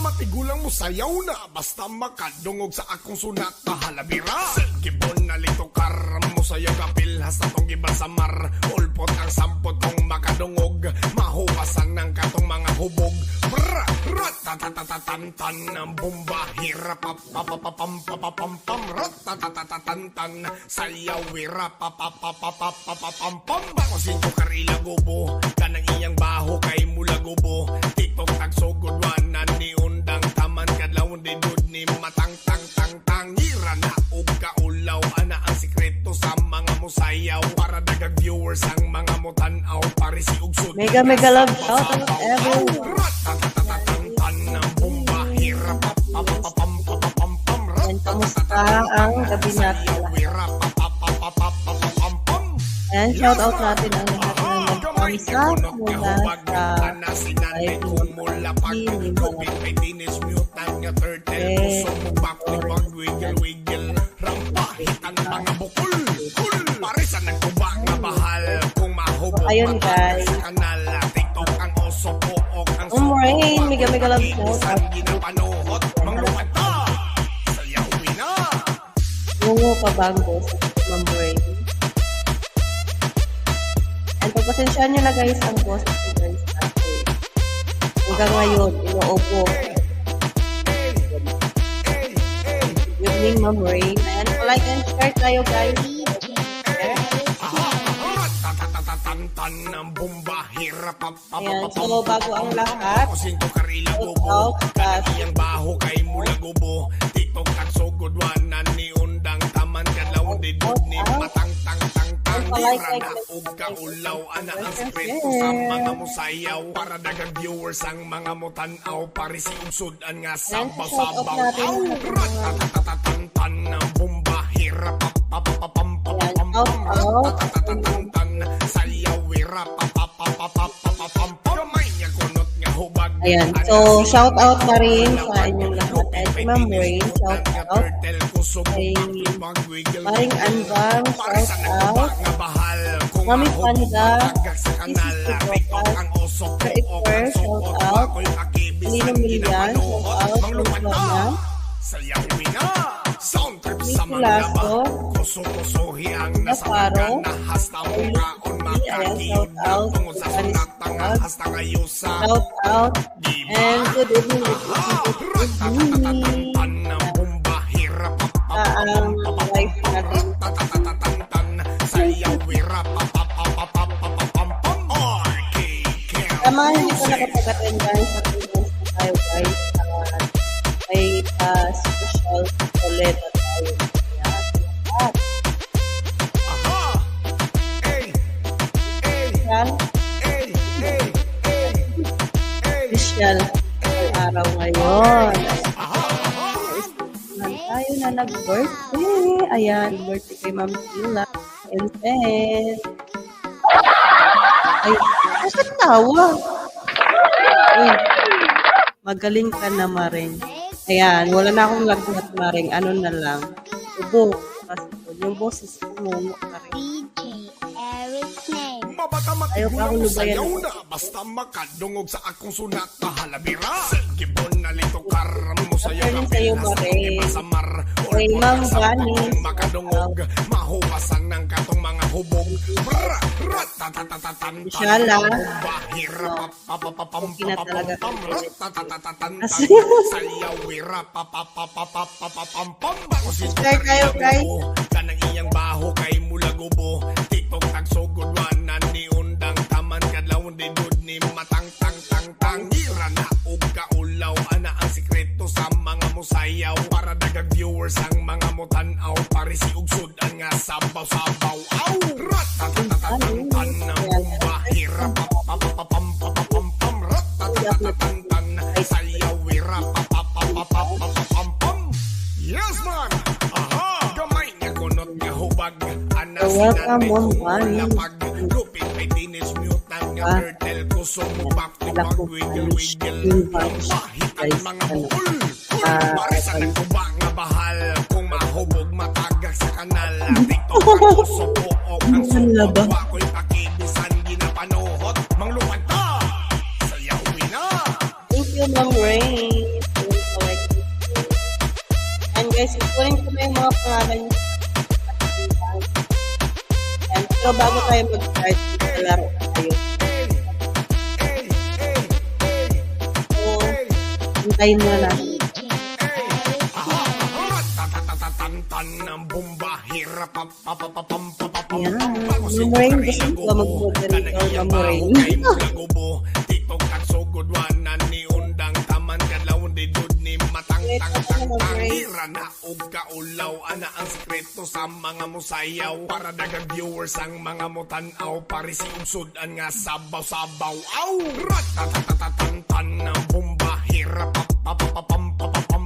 matigulang mo sayaw na. Basta makadungog sa akong sunat na halabira. Gibon na litokar mo sayaw kapil. Hasta tong gibal sa mar. Ulpot ang sampot kong makadungog. Mahuwasan ng katong mga hubog. Brr, ratatatatantan ng bomba. Hirap papapapapam ratatatatantan. Sayaw wirap papapapapapam. Bakosin ko karila gubo. Kanang iyang baho kay mula gubo. TikTok tagsugod wanan ni undang taman kadlawon di dud ni matang tang tang tang. Gira na og kaulaw ana ang sikreto sa mga musayaw para dagag viewers ang mga mutanaw pare si ugsod. Mega love shout out everyone. And kamusta ang gabi natin lahat? And shout out natin ang lahat ng nagpamisa mula sa live ni ayun guys. Rain, mega love shout out. Mungo Pabango sa Ma'am Rain. And pagpasensyahan nyo na guys ang boss ko guys. Hanggang ngayon, inuupo. Good evening Ma'am Rain. And like and share tayo guys. Ayan, so bago ang lahat, out kaniyang baho kay mula gubo. TikTok at sugod wanan ni undang taman kadlaw di dud ni matang tang tang tang. Gira na og kaulaw ana ang sikreto sa mga musayaw para dagang viewers ang mga mutanaw pare si ugsod-an nga sabaw-sabaw. Ratatatatantan ng bomba hirap papapapam sayaw wirap papapapapam gamay niya kunot nga hubag. Ayan, so shout out na rin sa inyong lahat. At si Ma'am Rain, shout out. Kay Maring Anbang, shout out. Mami Panda, Isis Tugokas, Sir Iper, shout out. Lino Milian, shout out. Luna, Nico Lasso, Naparo, ayan, shout out. Shout out. And good evening, good evening. Ang live natin. Samahan niyo po nakapag-attend guys sa Pilipinas na tayo guys. May special ulit na tayo. Special araw ngayon. Tayo na nag-birthday. Ayan, birthday kay Ma'am Sheila. And then, ay, bakit tawa? Uy, magaling ka na, Maring. Ayan, wala na akong lagnat, Maring. Ano na lang? Ubo. Kasi yung boses mo ka rin. Ayaw pa akong lubayan. Basta makadungog sa akong sunat na halabira. Gibon na litokar mo sayaw sa'yo, Maring. Kay Ma'am Vani. Makadungog, mahuwasan ng katong mga hubog. Inshallah. Okay na talaga. Share kayo, guys. Kanang iyang baho kay mula gubo. TikTok tagsugod wanan ni undang taman kadlawon di dud ni matang tang tang tang. Gira na og kaulaw ana ang sikreto sa mga musayaw para dagag viewers ang mga mutanaw pare si ugsod-an nga sabaw-sabaw. Aw ratatatatantan ng bomba hirap papapapam papapam ratatatatantan sayaw wirap papapapapapam. Yes man. Aha, gamay nga kunot nga hubag ana Welcome, Ma'am Vani. lupit may dinis mute nga turtle ko sumubak tibang wiggle-wiggle pahit ang mga bukol parisan ng kuba nga bahal kung mahubog matagak sa kanal TikTok ang subuok ang subuok ako'y pakibisan ginapanuhot mang lumanta sayawin na. Thank you, Ma'am Rain. pangalan niya. Ayan, pero bago tayo mag-start, laro tayo. So, hintayin muna natin. Ayan, Mamorain, gusto ko ba mag-moderator, Mamorain? TikTok at sugod wanan ni undang taman kadlaw di dud ni matang tira na og kaulaw ana ang sekreto sa mga musayaw para dagang viewers ang mga mutanaw pare si usudan nga sabaw-sabaw aw ratatatatatan ng bomba hirap papapapam papapam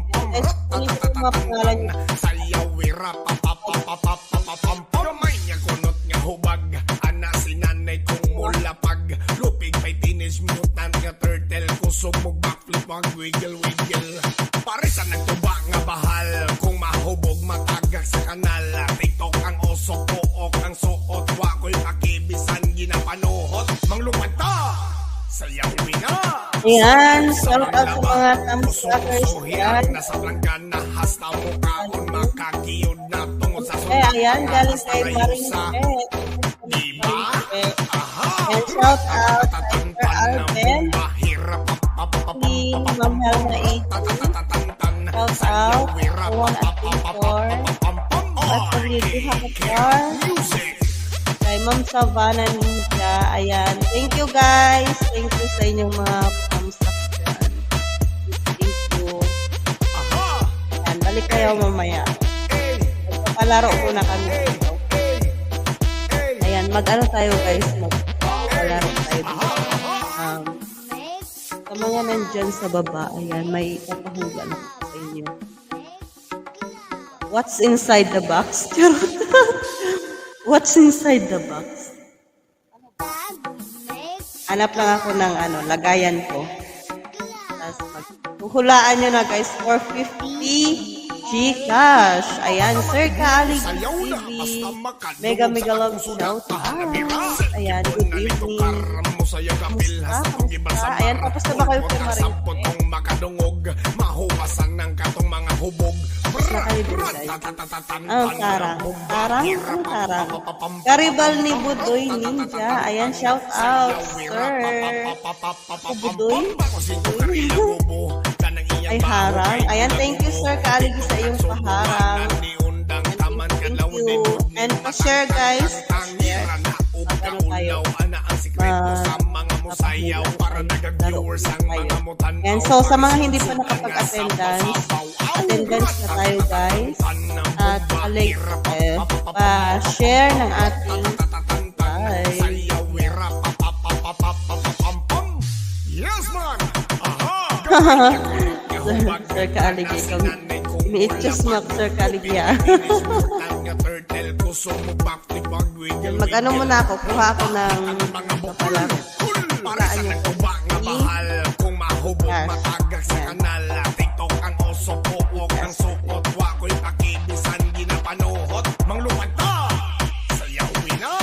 sayaw hirap papapapam kamay niya kunot nga hubag ana sinanay kong mulapag lupig may teenage mutant nga turtle kusog mo backflip mag wiggle pare sa nagtuba nga bahal kung mahubog matagak sa kanal TikTok ang oso pook ang suot wa ko'y makibisan ginapanuhot manglumanta sayaw na Ayan, shout out sa mga thumbsuckers dyan. nasa langgan na hasta mo kaon makakiyod na tungod sa Ayan, galing kay Maring Pet. diba? And shout out kay Sir Alvin, si Ma'am Helma A. Shout out, Juan Atintor, at Community Hakatar, kay Ma'am Savannah Ninja. Ayan, thank you guys. Thank you sa inyong mga thumbsuck dyan. Thank you. Ayan, balik kayo mamaya. Magpapalaro muna kami dito. Ayan, mag-ano tayo guys, magpapalaro tayo dito. Sa mga nandyan sa baba, ayan, may papahugan ako sa inyo. What's inside the box? What's inside the box? Hanap lang ako ng lagayan ko. Tapos huhulaan nyo na guys, 450 Gcash. Ayan, Sir Kaalig TV. Mega love shout out. Ayan, good evening. Kumusta? Ayan, tapos na ba kayo kay Maring? Mahuwasan ng katong mga hubog. Na kayo din guys. Karang. Ano karang? Karibal ni Budoy Ninja. Ayan, shout out, sir. Budoy? Ay, harang. Ayan, thank you, sir. Kaaligi sa iyong paharang. Thank you. And pa-share, guys. Share. Ano tayo? And so, sa mga hindi pa nakapag-attendance na tayo, guys. At pa-share ng ating live. Yes, man! Sir Kaaligi, imi-itchus mo, Sir Kaaligi. Mag-ano muna ako, kuha ako ng kapalaro. Saan niyo po? Kung mahubog matagak sa kanal TikTok ang oso pook ang sukot wa ko'y pakibisan ginapanuhot manglumanta sayawin na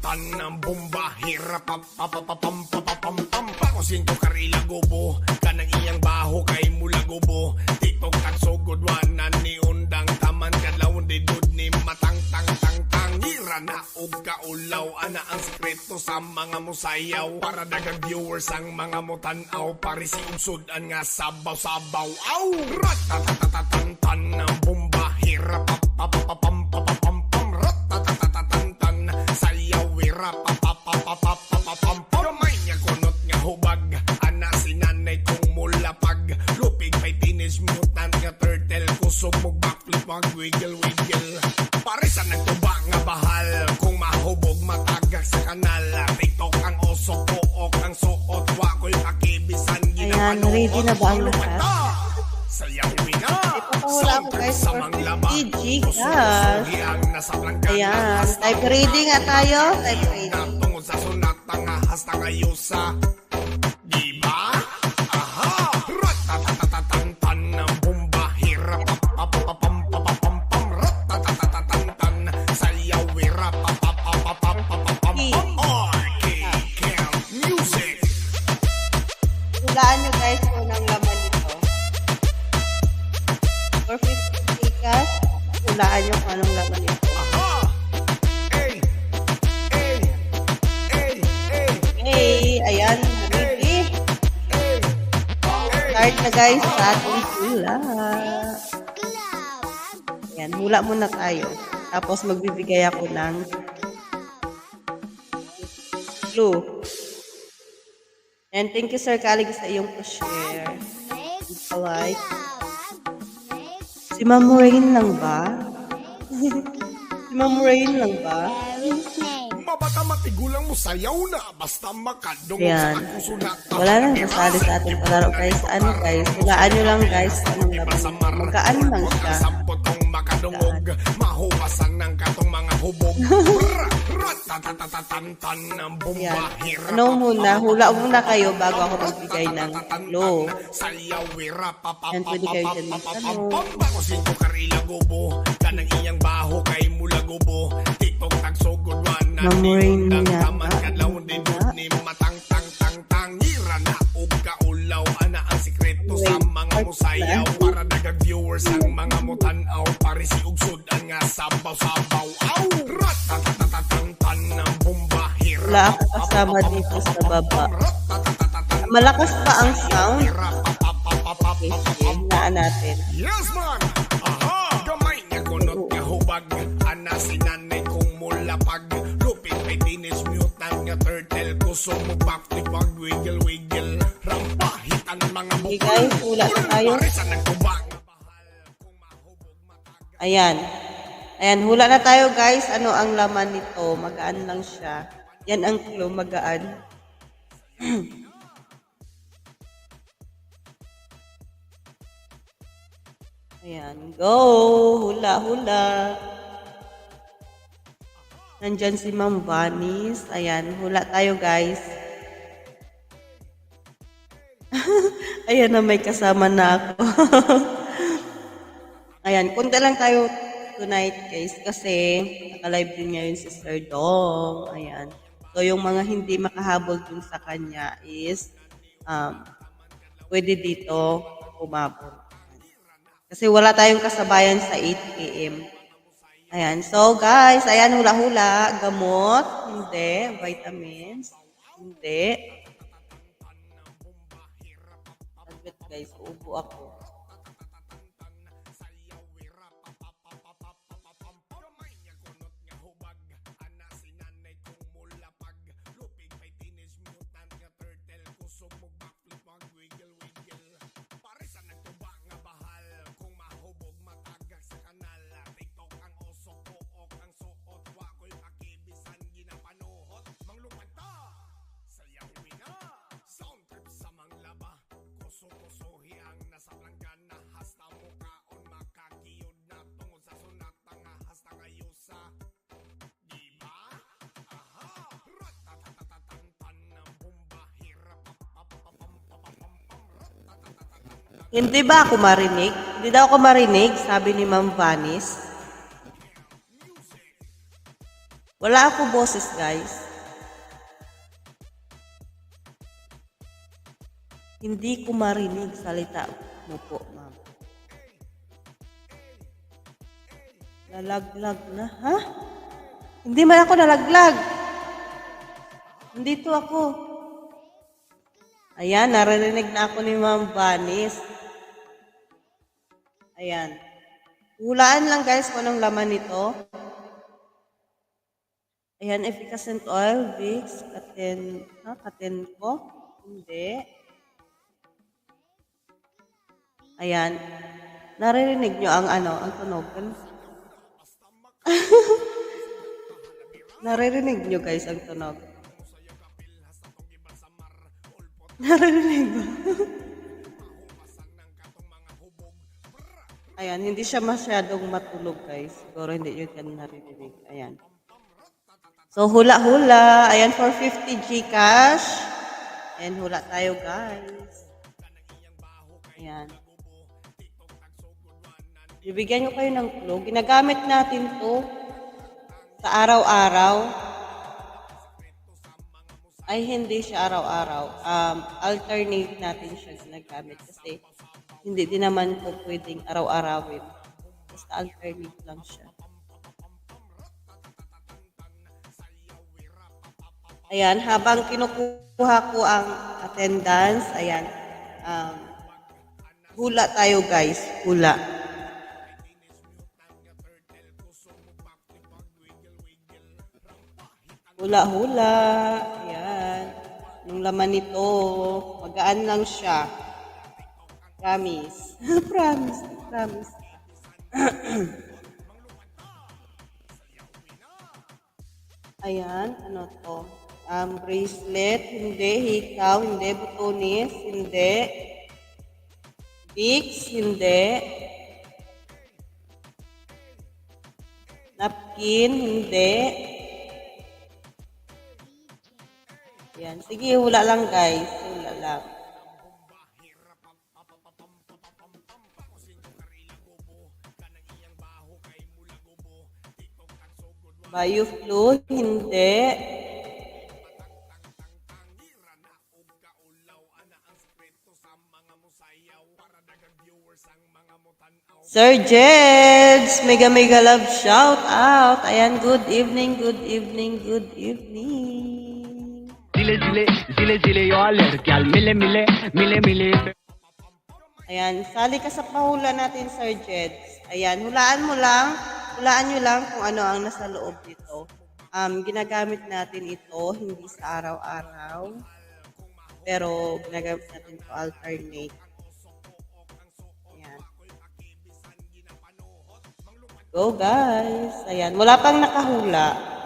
ng bomba hirap papapapam pakusin ko karila gobo kanang iyang baho kay mula gobo TikTok at sugod wanan ni undang taman kadlaw di dud ni matang ira na og kaulaw ana ang sekreto sa mga musayaw para dagang viewers ang mga mutanaw pare si usudan nga sabaw-sabaw aw ratatatatatan ng bomba hirap papapapam kamay niya kunot nga hubag ana sinanay kong mulapag lupig may teenage mutant nga turtle kusog mo backflip mag wiggle pare sa nagtuba nga bahal kung mahubog matagak sa kanal TikTok ang oso pook ang suot wa ko'y pakibisan Ayan, ready na ba ang lahat? sayawin na Ipapawala ko guys for 50 Gcash. Ayan, type reading nga tayo. Type reading. Tungod sa sunat nga hasta ngayon sa diba? Aha! guys sa ating hula. Ayan, hula muna tayo. Tapos magbibigay ako ng clue. And thank you Sir Kalig sa iyong pa-share. Pa-like. Si Ma'am Rain lang ba? Si Ma'am Rain lang ba? Mabata matigulang mo sayaw na basta makadungog Ayan. sa akong sunat. Wala nang sasali sa ating palaro guys. Ano guys? Hulaan nyo lang guys. Anong laban nito? Magkaan lang siya. Sampot kong makadungog, mahuwasan ng katong mga hubog. Ratatatatantan ng Ayan. bumbahira. Ano muna? Hula muna kayo bago ako magbigay ng clue. Sayawira Yan, pwede kayo dyan magtanong. Bako singko karila gobo, kanang iyang baho kay mula gobo. Tiktok tagsugod wana. Ma'am Rain niya. Taman kadlaw din ni matang tang tang tang ira na ug kaulaw ana ang sikreto sa mga musayaw para dagang viewers ang mga mutan-aw pare si ugsod ang nga sabaw-sabaw aw ratatatatantan ng bumbahira. Wala ako kasama dito sa baba. Malakas pa ang sound. Okay, sige. Hinaan natin. Yes man. Aha, gamay nga kunot nga hubag ana sinanay kong mulapag lupit ay tinis mute nga turtle kusog mo backflip pag wiggle wiggle rampahit ang mga Okay guys, hula na tayo. parisan ng tubang. Ayan. Ayan, hula na tayo guys. Ano ang laman nito? Magaan lang siya. Yan ang clue, magaan. Ayan, go! Hula, hula. Nandyan si Ma'am Vanis. Ayan, hula tayo guys. Ayan na, may kasama na ako. Ayan, punta lang tayo tonight guys kasi naka-live din ngayon si Sir Dong. Ayan. So yung mga hindi makahabol dun sa kanya is pwede dito umabot. Kasi wala tayong kasabayan sa 8 AM. Ayan. So guys, ayan hula-hula. Gamot? Hindi. Vitamins? Hindi. Saglit guys, uubo ako. Hindi ba ako marinig? Hindi daw ako marinig, sabi ni Ma'am Vanis. Wala ako boses, guys. Hindi ko marinig. Salita mo po, ma'am. Nalaglag na, ha? Hindi man ako nalaglag. Nandito ako. Ayan, naririnig na ako ni Ma'am Vanis. Ayan. Hulaan lang guys kung anong laman nito. Ayan, efficacent oil, Vicks, katen ko. Hindi. Ayan. Naririnig nyo ang ang tunog. Naririnig nyo guys ang tunog. Naririnig ba? Ayan, hindi siya masyadong matulog guys. Siguro hindi yun yan naririnig. Ayan. So, hula-hula. Ayan, for 50 Gcash. And hula tayo guys. Ayan. Bibigyan nyo kayo ng clue. Ginagamit natin to sa araw-araw. Ay, hindi siya araw-araw. Alternate natin siya ginagamit kasi hindi din naman po pwedeng araw-arawin. Basta alternate lang siya. Ayan, habang kinukuha ko ang attendance, ayan, Hula tayo guys, hula. Hula-hula. Ayan. Yung laman nito, magaan lang siya. Promise. Promise. Promise. Ayan, ano to? Bracelet, hindi. Hikaw, hindi. Butonis, hindi. Vicks, hindi. Napkin, hindi. Ayan. Sige, hula lang guys. Hula lang. Bioflu, hindi. Sir Jeds, mega mega love shout out. Ayan, good evening, good evening, good evening. Zile yo lerkyal mile. Ayan, sali ka sa pahula natin, Sir Jeds. Ayan, hulaan nyo lang kung ano ang nasa loob nito. Ginagamit natin ito, hindi sa araw-araw. Pero, ginagamit natin ito alternate. Ayan. Go, guys. Ayan, wala pang nakahula.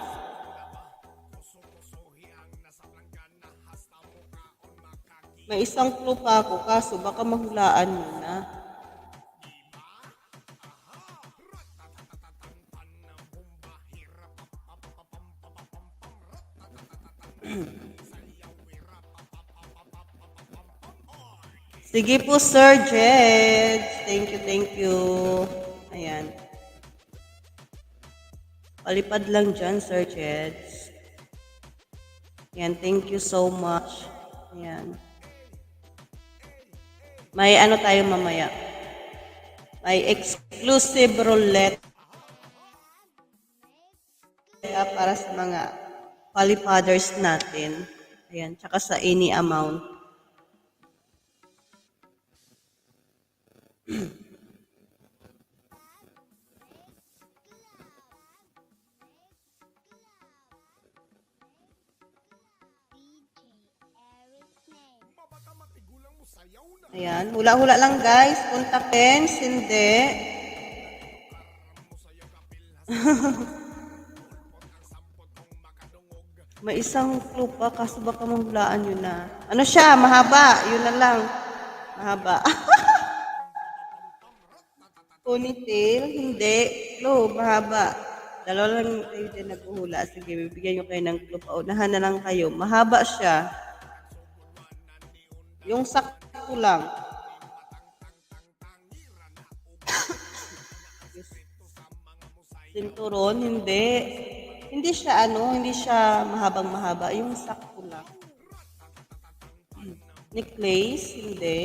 May isang clue pa ako, kaso baka mahulaan nyo na. Sige po, Sir Jed. Thank you. Ayan. Palipad lang dyan, Sir Jed. Ayan, thank you so much. Ayan. May ano tayo mamaya. May exclusive roulette para sa mga qualifiers natin. Ayan, tsaka sa any amount. Ayan, hula-hula lang guys. Punta pens, hindi. May isang clue pa, kaso baka mahulaan yun na. Ano siya? Mahaba. Yun na lang. Mahaba. Ponytail, hindi. Clue, mahaba. Dalawa lang kayo din naghuhula. Sige, bibigyan nyo kayo ng clue. Paunahan na lang kayo. Mahaba siya. Yung sakto lang. Sinturon, hindi. Hindi siya mahabang mahaba. Yung sakto lang. Necklace, hindi.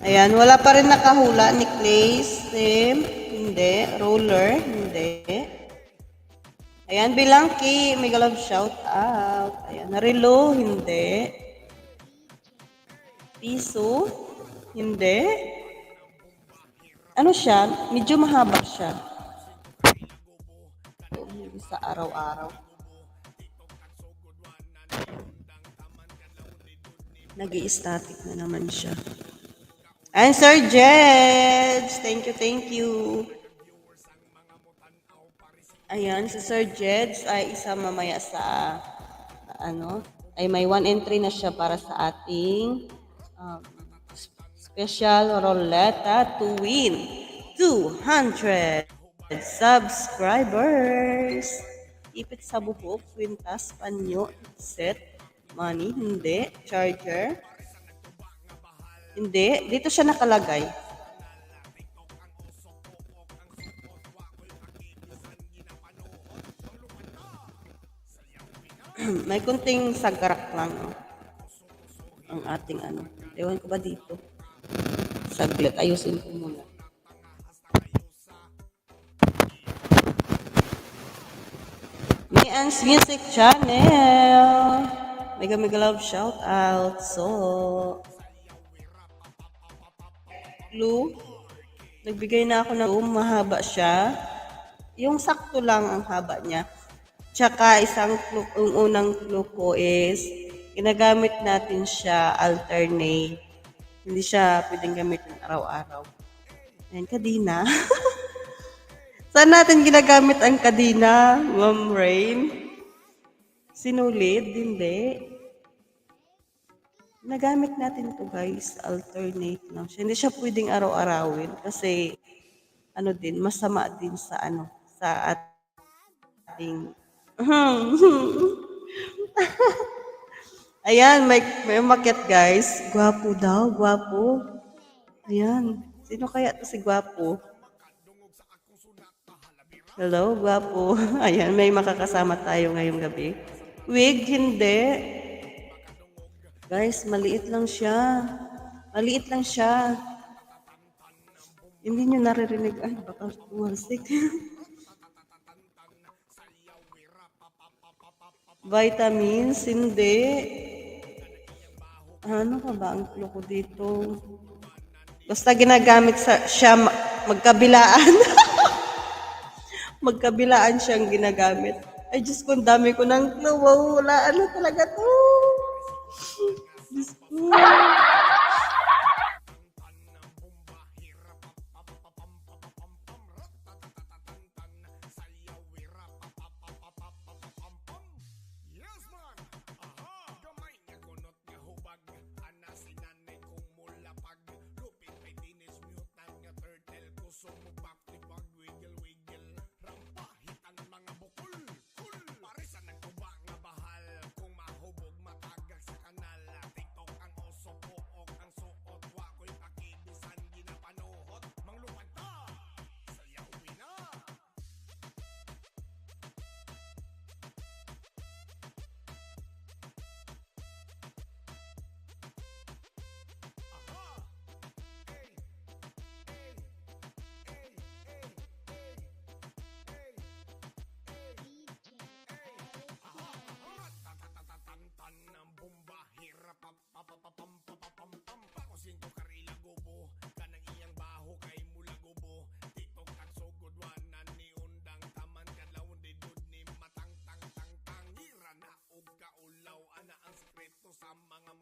Ayan, wala pa rin nakahula. Necklace, same, hindi. Roller, hindi. Ayan, bilangki, mega love shout out. Ayan, relo, hindi. Piso, hindi. Ano siya? Medyo mahaba siya. Hindi sa araw-araw. Nag-i-static na naman siya. And Sir Jeds, thank you. Ayan, si Sir Jeds ay isa mamaya sa ay may 1 entry na siya para sa ating special roulette to win 200 subscribers. ipit sa buhok, kwintas, panyo, set, money, hindi, charger, hindi, dito siya nakalagay. May kunting sagarak lang, no? Ang ating ano. Ewan ko ba dito? Saglit, ayusin ko muna. Mian's Music Channel. Mega mega love shout out. So, clue. Nagbigay na ako ng clue. Mahaba siya. Yung sakto lang ang haba niya. Tsaka isang clue, yung unang clue ko is ginagamit natin siya alternate. Hindi siya pwedeng gamitin araw-araw. Ayan, kadina. Saan natin ginagamit ang kadina, Ma'am Rain? Sinulid? Hindi. Nagamit natin to guys, alternate lang siya. Hindi siya pwedeng araw-arawin kasi ano din, masama din sa ano, sa ating Ayan, may umakyat guys. Gwapo daw, gwapo. Ayan. Sino kaya to si gwapo? Hello, gwapo. Ayan, may makakasama tayo ngayong gabi. Wig, hindi. Guys, maliit lang siya. Maliit lang siya. Hindi nyo naririnig. Ay, baka tumalsik. Vitamins, hindi. Ano ka ba ang clue ko dito? Basta ginagamit siya magkabilaan. Magkabilaan siyang ginagamit. Ay, Diyos ko, ang dami ko ng clue. Wow, wala. Ano talaga to? Diyos ko.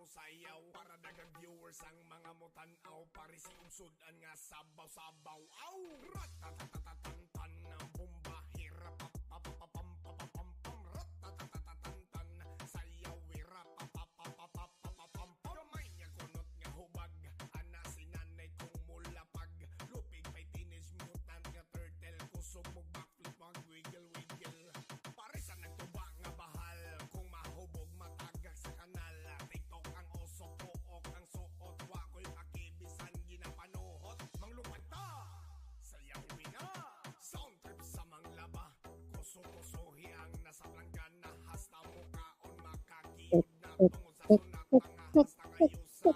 Sayaw para dagang viewers ang mga mutanaw pare si ugsudan nga sabaw-sabaw aw ratatatatatan ng bomba hirap papapapam ratatatatatan sayaw hirap papapapam gamay niya kunot nga hubag ana si nanay kong mulapag lupig may teenage mutant nga turtle kusog mong backflip mag wiggle wiggle pare sa nagtuba nga bahal kung mahubog matagak sa kanal TikTok ang oso pook ang suot wa ko'y pakibisan ginapanuhot manglupad ta sayawin na sound trip sa manglaba kuso-kusohi ang nasa planggana hasta mukaon makakiyod na tungod sa sunat mga hasta ngayusa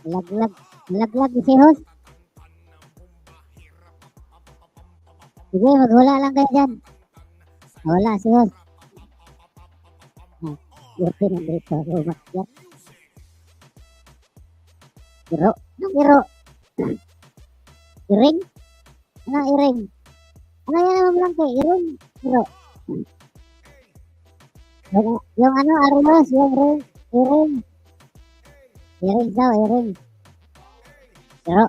diba Laglag si host. Sige, maghula lang kayo dyan. Wala si host. Buti na dito. Umakyat. Iro. Anong iro? Iring? Anong iring? Ano yan naman lang kayo? Iring? Iro. Yung ano, Arilos, yung ring. Iring. Iring daw, iring. Iro.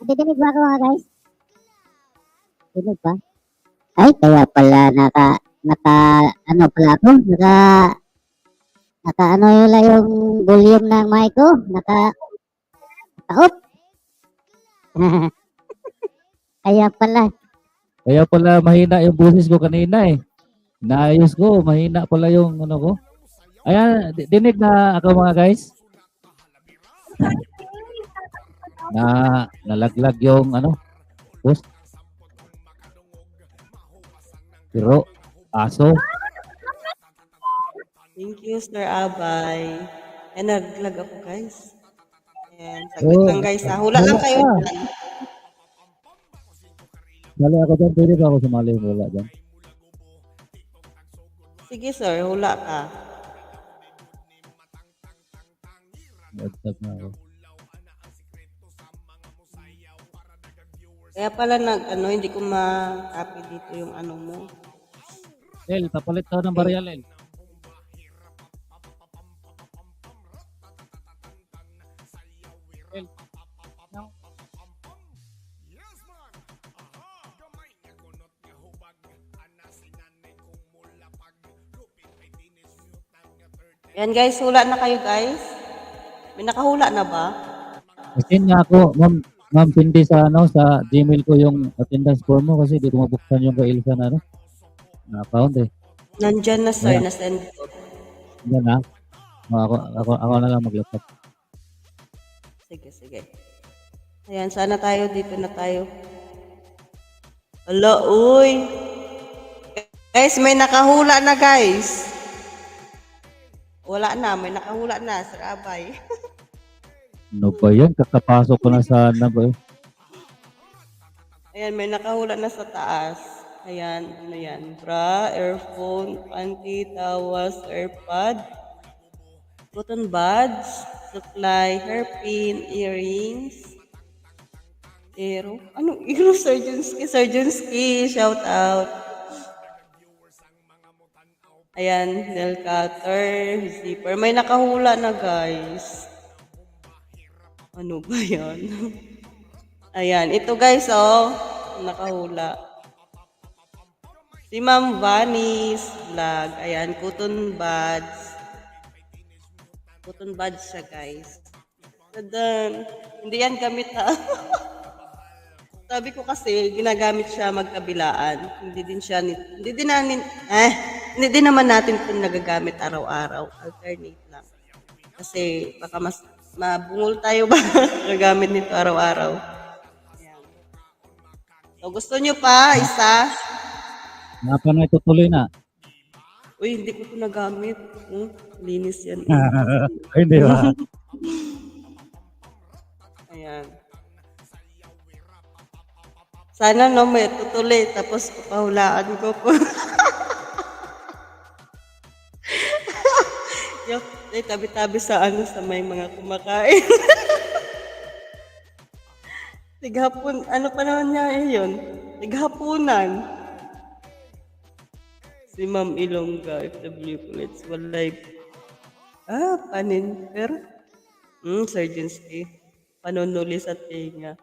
Dinig ba ako mga guys? Dinig ba? Ay, kaya pala ano pala ako? Ano yung volume ng mic ko? Naka-off. Kaya pala. Kaya pala mahina yung boses ko kanina eh. Naayos ko, mahina pala yung ano ko. Ayan, dinig na ako mga guys. Na nalaglag yung ano, post. Pero aso. Thank you, Sir Abay. Ay, naglag ako, guys. Ayan, saglit Oh, lang, guys. Ha? Hula lang kayo dyan. Sali ako dyan, pwede ba ako sumali? Wala dyan. Sige, sir. Hula ka. WhatsApp na ako. Kaya pala hindi ko ma-copy dito yung ano mo. El, papalit tayo ng barya, El. El. Ayan, guys. Hula na kayo, guys. May nakahula na ba? Kasi nga ako, ma'am Cindy sa ano sa Gmail ko yung attendance form mo kasi di ko mabuksan yung kay Ilsa na ano na account eh. Nandyan na, sir. Ayan. Na-send ko. Yan na. Ako na lang mag-laptop. Sige, sige. Ayan, sana tayo. Dito na tayo. Hala, uy. Guys, may nakahula na, guys. Wala na. May nakahula na, Sir Abay. Ano ba yan? Kakapasok ko na sana ba eh. Ayan, may nakahula na sa taas. Ayan, ano yan? Bra, earphone, panty, tawas, airpod, cotton buds, supply, hairpin, earrings, ero. Anong ero? Surgeonski, Surgeonski, shout out. Ayan, nail cutter, zipper. May nakahula na, guys. Ano ba yan? Ayan, ito guys, oh. Nakahula. Si Ma'am Vanis vlog. Ayan, cotton buds. Cotton buds siya, guys. Tadan. Hindi yan gamit, ha? Sabi ko kasi, ginagamit siya magkabilaan. Hindi din naman natin ito nagagamit araw-araw. Alternate lang. Kasi baka mas mabungol tayo ba gagamit nito araw-araw. Ayan. So, gusto nyo pa? Isa? Nga pa na itutuloy na. Uy, hindi ko ito nagamit. Linis yan. Ay, hindi ba? Ayan. Sana may tutuloy tapos papahulaan ko po. Yo, tabi-tabi sa sa may mga kumakain. Tighapon, ano pa naman niya yun? Tighapunan. Si Ma'am Ilongga, FW Let's One Live. Paninper. Surgeonski. Panunuli sa tinga.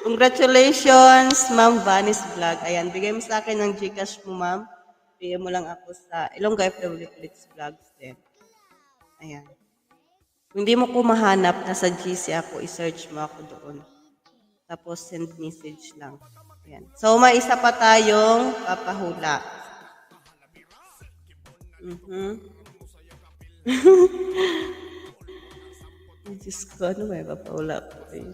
Congratulations, Ma'am Vanis Vlog. Ayan, bigay mo sa akin ng Gcash mo, ma'am. PM mo lang ako sa Ilongga FW Let's Vlogs din. Ayan. Kung hindi mo ko mahanap, nasa GC ako, i-search mo ako doon. Tapos send message lang. Ayan. So, may isa pa tayong papahula. Diyos ko, ano may papahula ko eh.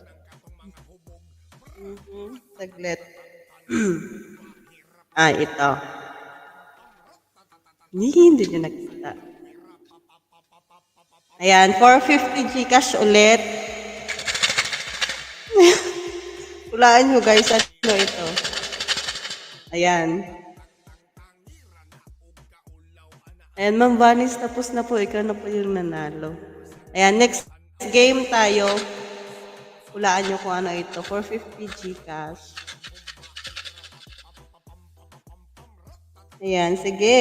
Saglit. Ito. Hindi niya nakita. Ayan, 450 Gcash ulit. Hulaan nyo guys, ano ito? Ayan. Ayan, Ma'am Vanis, tapos na po. Ikaw na po yung nanalo. Ayan, next game tayo. Hulaan nyo kung ano ito. 450 Gcash. Ayan, sige.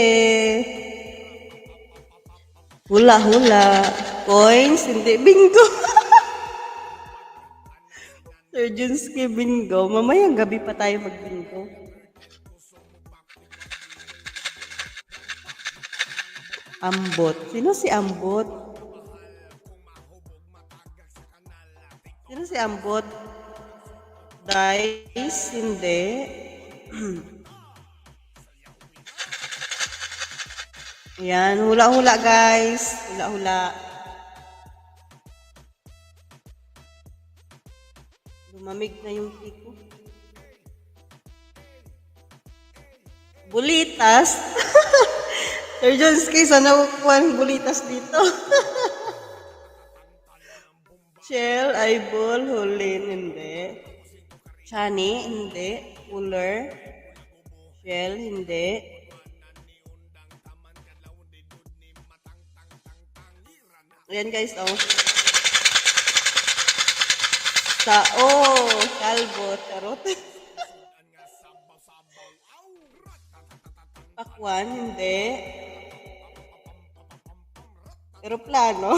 Hula-hula. Coins, hindi. Bingo. Surgeonski bingo. Mamayang gabi pa tayo mag-bingo. Ambot. Sino si Ambot? Sino si Ambot? Dice? Hindi. Ayan, hula-hula guys. Hula-hula. Lumamig na yung tiko. Bulitas. Sir Jonski, sana kukuha ng bulitas dito. Shell, eyeball, hulin, hindi. Chani, hindi. Cooler. Shell, hindi. Ayan guys, oh. Kalbo, charot. Pakwan, hindi. Aeroplano.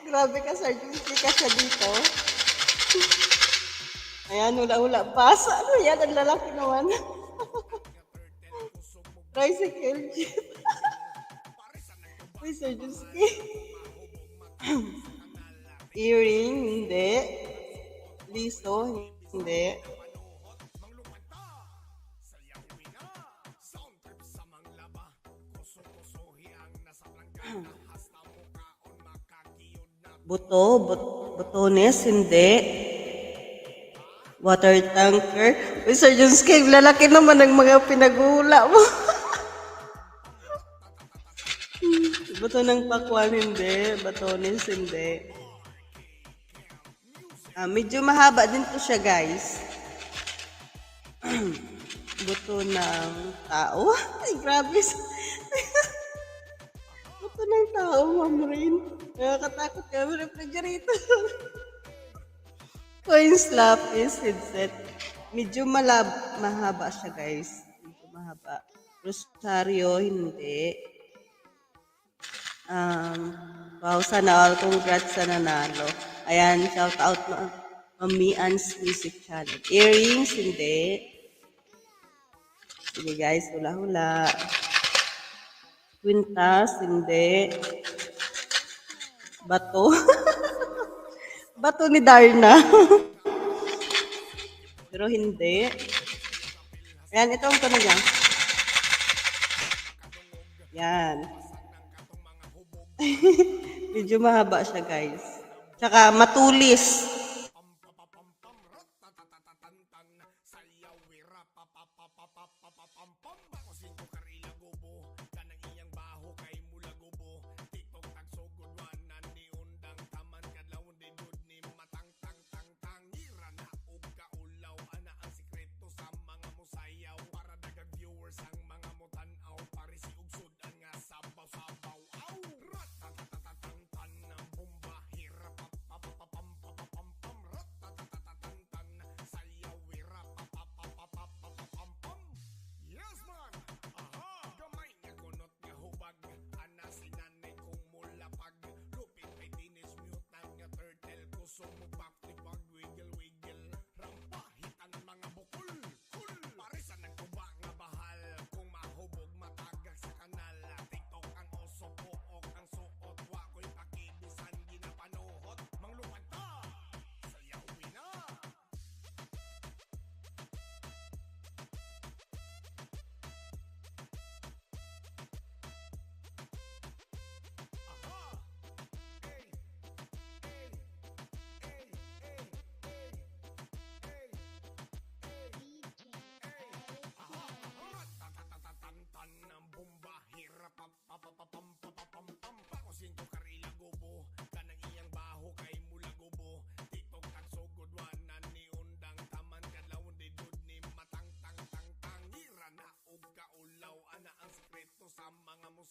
Grabe ka, Sir Junski, ka siya dito. Ayan, hula-hula. Basa. Ano yan? Ang lalaki naman. Tricycle jeep. Uy, Sir Junski. Earring, hindi. Liso, hindi. Botones, hindi. Water tanker. Uy, Sir Junski, lalaki naman ng mga pinagula mo. Bato ng pakwan, hindi. Batones, hindi. Medyo mahaba din to siya, guys. Buto ng tao. Ay, grabe. Buto ng tao, Ma'am Rain. Nakakatakot ka, refrigerator. Coins, lapis, headset. Medyo mahaba siya, guys. Medyo mahaba. Rosario, hindi. Wow, sana all. Congrats sa nanalo. Ayan, shout out Mami Ann's Music Channel. Earrings, hindi. Sige guys, hula-hula. Quintas, hindi. Bato. Bato ni Darna. Pero hindi. Ayan, ito ang tanong niya. Yan. Medyo mahaba siya, guys. Tsaka matulis.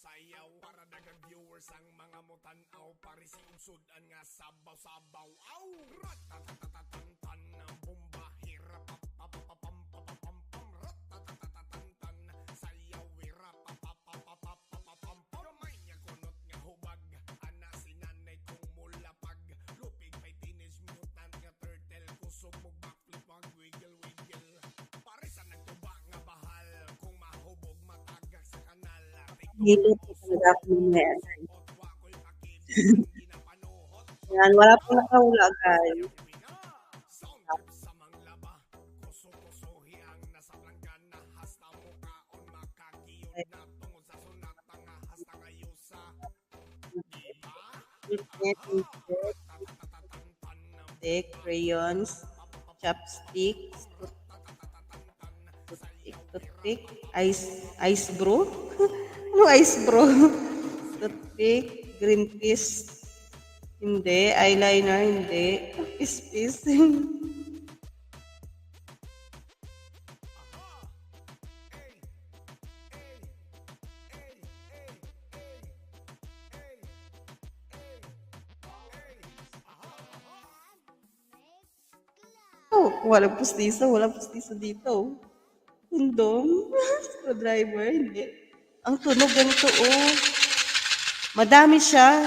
sayaw para dagang viewers ang mga mutanaw pare si unsod an nga sabaw-sabaw aw ratatatatatan ang bomba hirap papapapam papapam ratatatatatan sayaw wirap papapapapam gamay nga kunot nga hubag ana sinanay kong mulapag lupig may teenage mutant nga turtle kusog mo backflip ang wiggle wiggle pare sa nagtuba nga bahal kung mahubog matagak sa kanal Hilot ko talaga ako mamaya. Yan, wala pong nakahula, guys. Pigment, stick, crayons, chopsticks, toothpick, ice bro. Ano ice bro? Toothpick, green peas, hindi, eyeliner, hindi, pispis. Oh, walang pustiso dito. Kondom, screwdriver, hindi. Ang tunog ganito, oh. Madami siya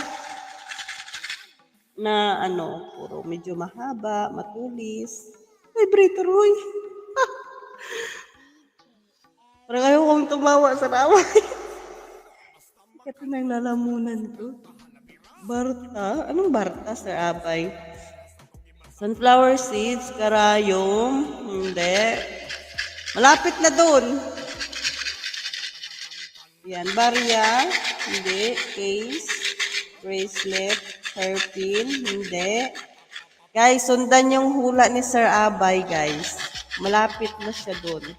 na ano, puro medyo mahaba, matulis. Vibrator, hoy. Parang ayaw kong tumawa sa rawa. Ito na yung lalamunan ko. Barta? Anong Barta, Sir Abay? Sunflower seeds, karayom, hindi. Malapit na doon. Yan, barya, hindi. Case, bracelet, hairpin, hindi. Guys, sundan yung hula ni Sir Abay, guys. Malapit na siya doon.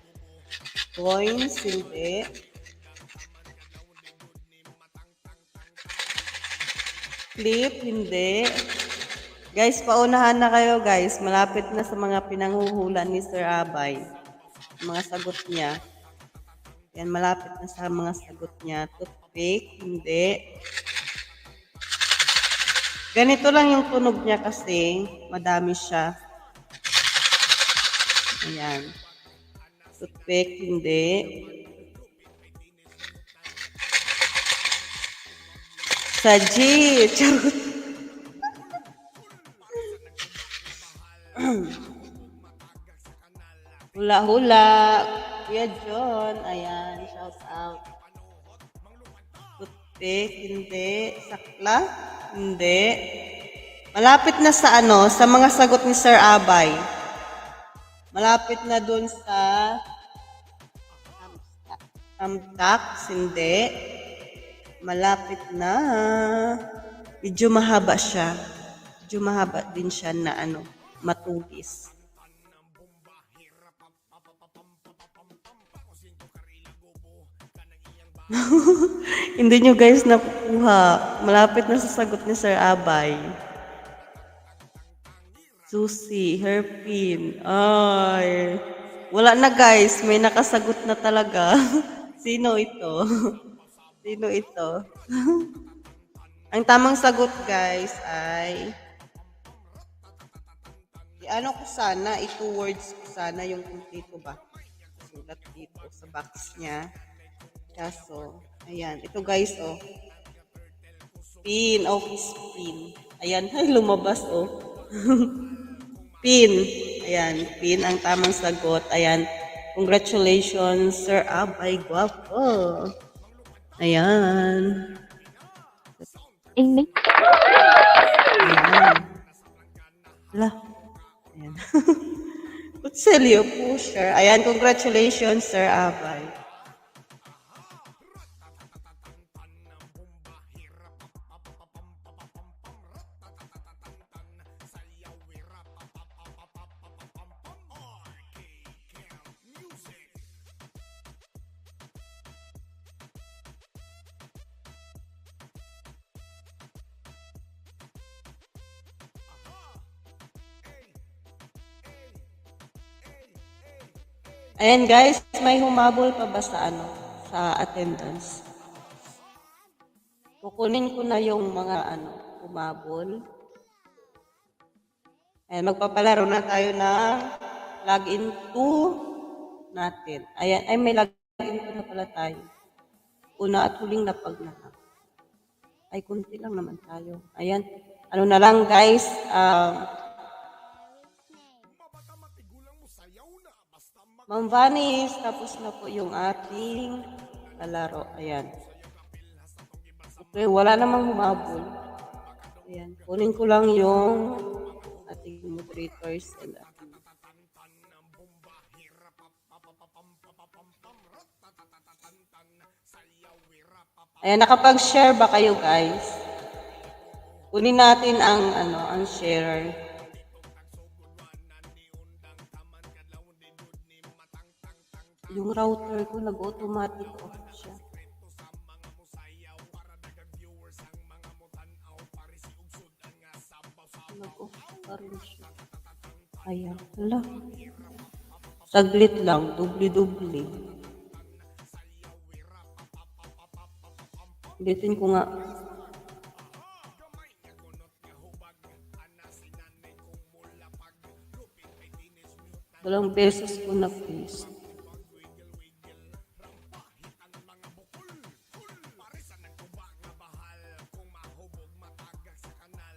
Coins, hindi. Clip, hindi. Guys, paunahan na kayo, guys. Malapit na sa mga pinanghuhula ni Sir Abay. Mga sagot niya. Yan, malapit na sa mga sagot niya. Toothpick, hindi. Ganito lang yung tunog niya kasi madami siya. Ayan. Toothpick, hindi. Sajid. Charot. Hula-hula. Kuya John. Ayan. Shout out. Toothpick, hindi. Sakla, hindi. Malapit na sa ano, sa mga sagot ni Sir Abay. Malapit na dun sa thumbtacks, hindi. Malapit na. Medyo mahaba siya. Medyo mahaba din siya na ano, matulis. Hindi nyo guys nakukuha. Malapit na sa sagot ni Sir Abay. Susi, hairpin. Ay. Wala na guys. May nakasagot na talaga. Sino ito? Sino ito? Ang tamang sagot guys ay ano ko sana, ito words ko sana yung kumpleto ba? Sulat dito sa box niya. Kaso, ayan. Ito guys, oh. Pin, office pin. Ayan, ay lumabas, oh. Pin. Ayan, pin ang tamang sagot. Ayan, congratulations, Sir Abay Guapo. Ayan. Amen. Ayan. Wala. Ayan. Kutselyo pusher. Ayan, congratulations, Sir Abay. Ayan guys, may humabol pa ba sa ano, sa attendance? Kukunin ko na yung mga ano, humabol. Ayan, magpapalaro na tayo ng login to natin. Ayan, ay may login to na pala tayo. Una at huling napag na lang. Ay, kunti lang naman tayo. Ayan, ano na lang guys, Ma'am Vanis, tapos na po yung ating lalaro. Ayan. Okay, wala namang humabol. Ayan. Kunin ko lang yung ating moderators. Ayan, nakapag-share ba kayo guys? Kunin natin ang ang share. Yung router ko nag-automatic off siya. Nag-off pa rin siya. Ayan. Hala. Saglit lang. Dubli-dubli. Ulitin ko nga. Dalawang beses ko na-paste.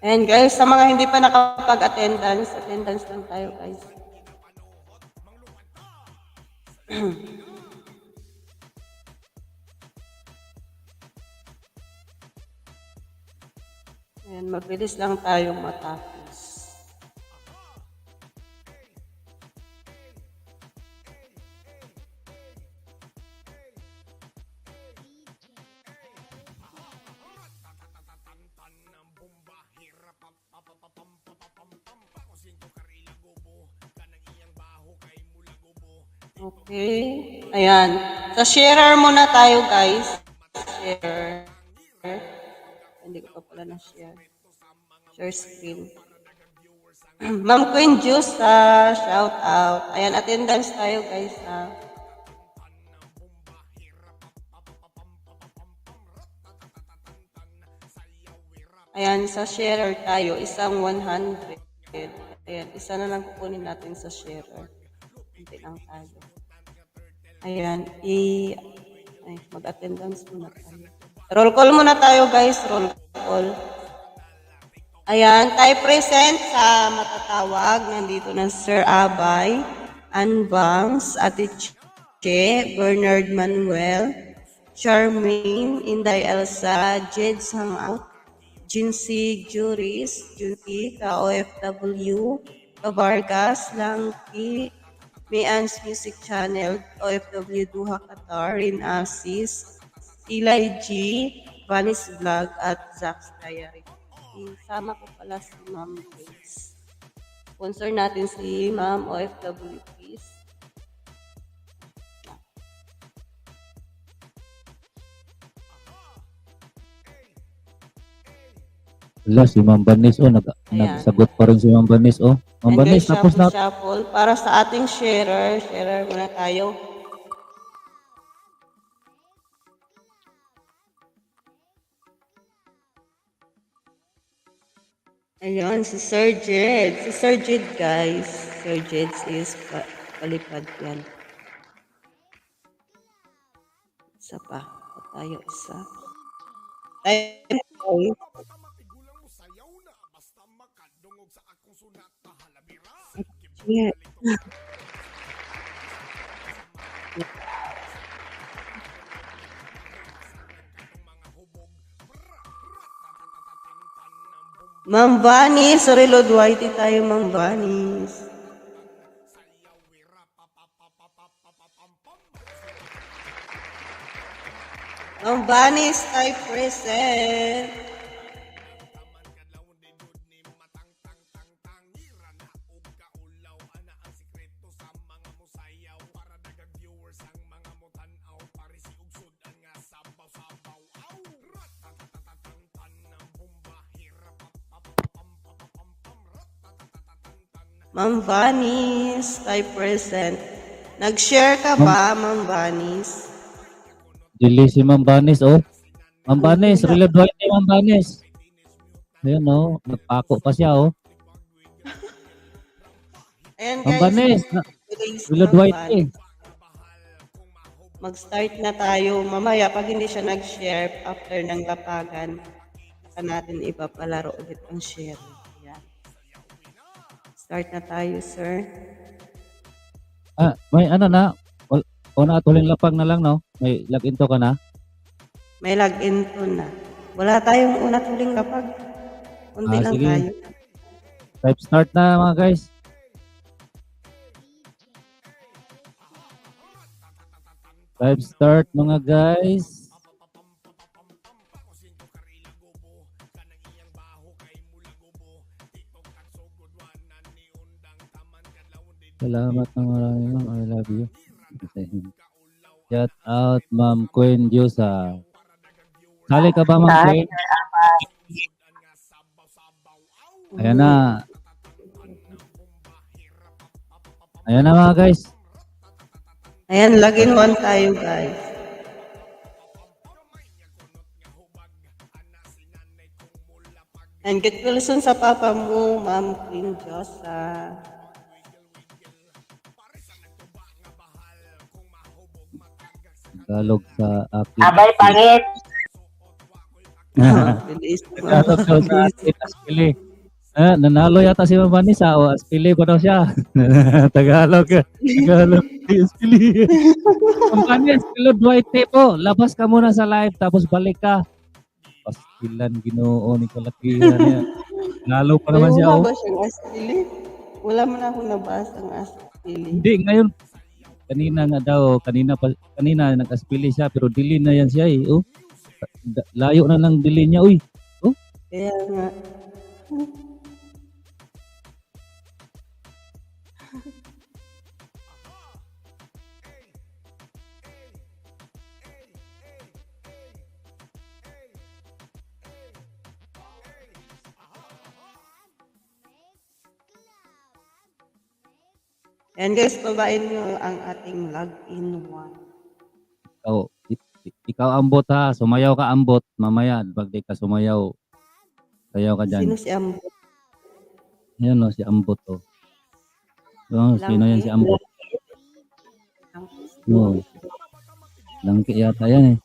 And guys, sa mga hindi pa nakapag-attendance, attendance lang tayo guys. Ayan, mabilis lang tayong matapos. Okay. Ayan. Sa sharer muna tayo, guys. Share. Hindi ko pa pala na-share. Share screen. Ma'am Queen Juice, shout out. Ayan, attendance tayo, guys. Ayan, sa sharer tayo, isang 100. Ayan, isa na lang kukunin natin sa sharer. Hindi lang tayo. Ayan, mag-attendance muna tayo. Roll call muna tayo, guys. Roll call. Ayan, tayo present sa matatawag. Nandito na Sir Abay, Anbangs, Ate Che, Bernard Manuel, Charmaine, Inday Elsa, Jed Sangout, Jinsy Juris, Junti, ka-OFW, Kabargas, Langki, Mayans Music Channel, OFW Duha Qatar, Rin Asis, Eli G, Vanis Vlog, at Zack's Diary. Isama ko pala si Ma'am Grace. Sponsor natin si Ma'am OFW, please. Wala, si Ma'am Banis, nagsagot pa rin si Ma'am Banis, Ma'am Banis, tapos na. Shuffle. Para sa ating sharer muna tayo. Ayan, si Sir Jed. Si Sir Jed, guys. Sir Jed is palipad yan. Isa pa. Tayo isa. Yeah. Ma'am Vanis, reload whitey tayo, Ma'am Vanis. Ma'am Vanis, tayo present. Ma'am Vanis, tayo present. Nag-share ka ba, Ma'am Vanis? Dili si Ma'am Banis, Ma'am Banis, reload white ni Ma'am Banis. Ayan, nagpako pa siya, Ayan, Ma'am guys. Banis, reload white eh. Mag-start na tayo. Mamaya, pag hindi siya nag-share after ng lapagan, saka natin ipapalaro ulit ang share. Ayan. Start na tayo, sir. May ano na, na tuling lapag na lang, no? May login to ka na? May login to na. Wala tayong una tuling lapag. Kundi lang sige. tayo. Type start na, mga guys. Type start, mga guys. Salamat ng marami, ma'am. I love you. Shout out, Ma'am Queen Diyosa. Sali ka ba, Ma'am Queen? Ayan na. Ayan na mga guys. Ayan, login 1 tayo, guys. And congratulations sa papa mo, Ma'am Queen Josa. Tagalog sa akin. Abay, pangit. Bilis. Tagalog daw sa akin, Aspili. Nanalo yata si Ma'am Vanessa. O, Aspili pa daw siya. Tagalog. Tagalog. Aspili. Ma'am Vanessa, Aspili, Duarte po. Labas ka muna sa live, tapos balik ka. Pastilan, Ginoo ni kalakihan niya. Lalo pa naman siya. Wala Oh. ba siyang asili? Wala man ako nabasang asili. Hindi, ngayon. Kanina nga daw, kanina nag-aspili siya, pero dili na yan siya eh. Oh. Layo na lang dili niya. Uy, Kaya nga. And guys, babain nyo ang ating login 1. ikaw ambot ha. Sumayaw ka ambot. Mamaya, pag di ka sumayaw, sayaw ka dyan. Sino si Ambo? Yan o, si ambot o. Oh, sino yan si ambot? No. Langki yata yan eh.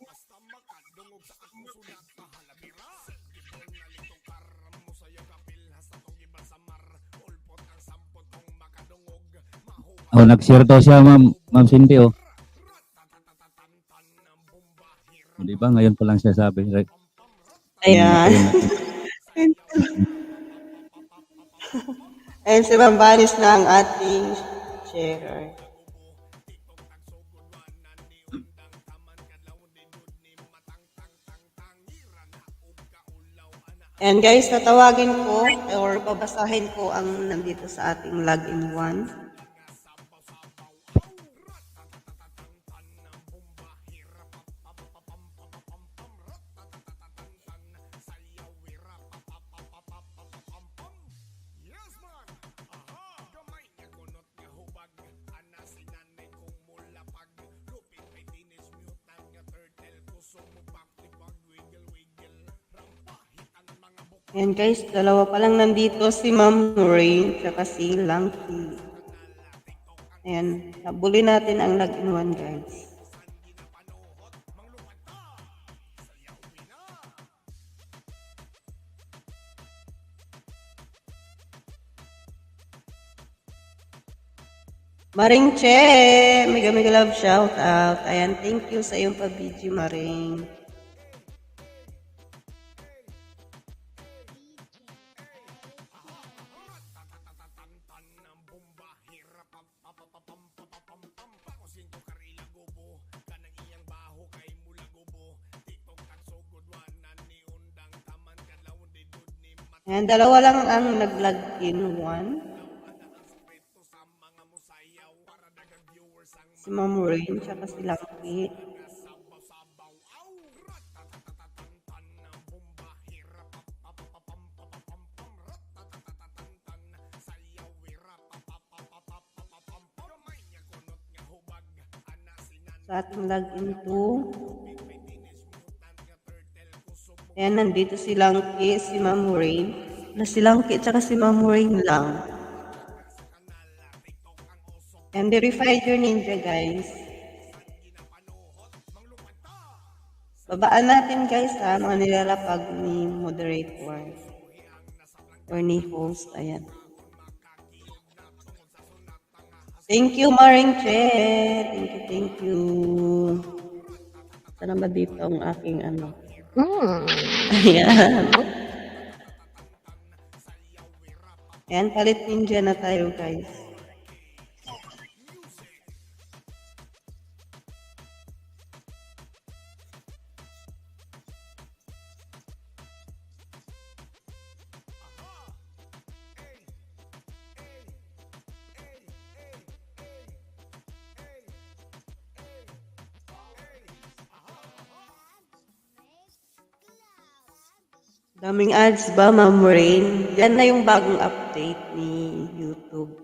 Oh, nag-share daw siya, Ma'am Cindy, oh. Di ba? Ngayon pa lang siya sabi. Right? Ayan. Ayan si Bambanis na ang ating sharer. And guys, tatawagin ko or babasahin ko ang nandito sa ating login 1. Ayan guys, dalawa pa lang nandito si Ma'am Rain at si Langki. Ayan, habulin natin ang login 1 guys. Maring Che, mega love shout out. Ayan, thank you sa iyong pa-video, Maring. Ayan, dalawa lang ang nag-login 1. Si Ma'am Rain, tsaka si Lucky. Sa ating login 2. Ayan, nandito si Langki, si Ma'am Rain. Si Langki, tsaka si Ma'am Rain lang. And verified your ninja, guys. Babaan natin, guys, ha, mga nilalapag ni moderator. Or ni host, ayan. Thank you, Maring Che. Thank you. Sana ba dito ang aking ano? Ayan. Ayan, palit ninja na tayo, guys. Daming ads ba, Ma'am Rain? Yan na yung bagong update ni YouTube.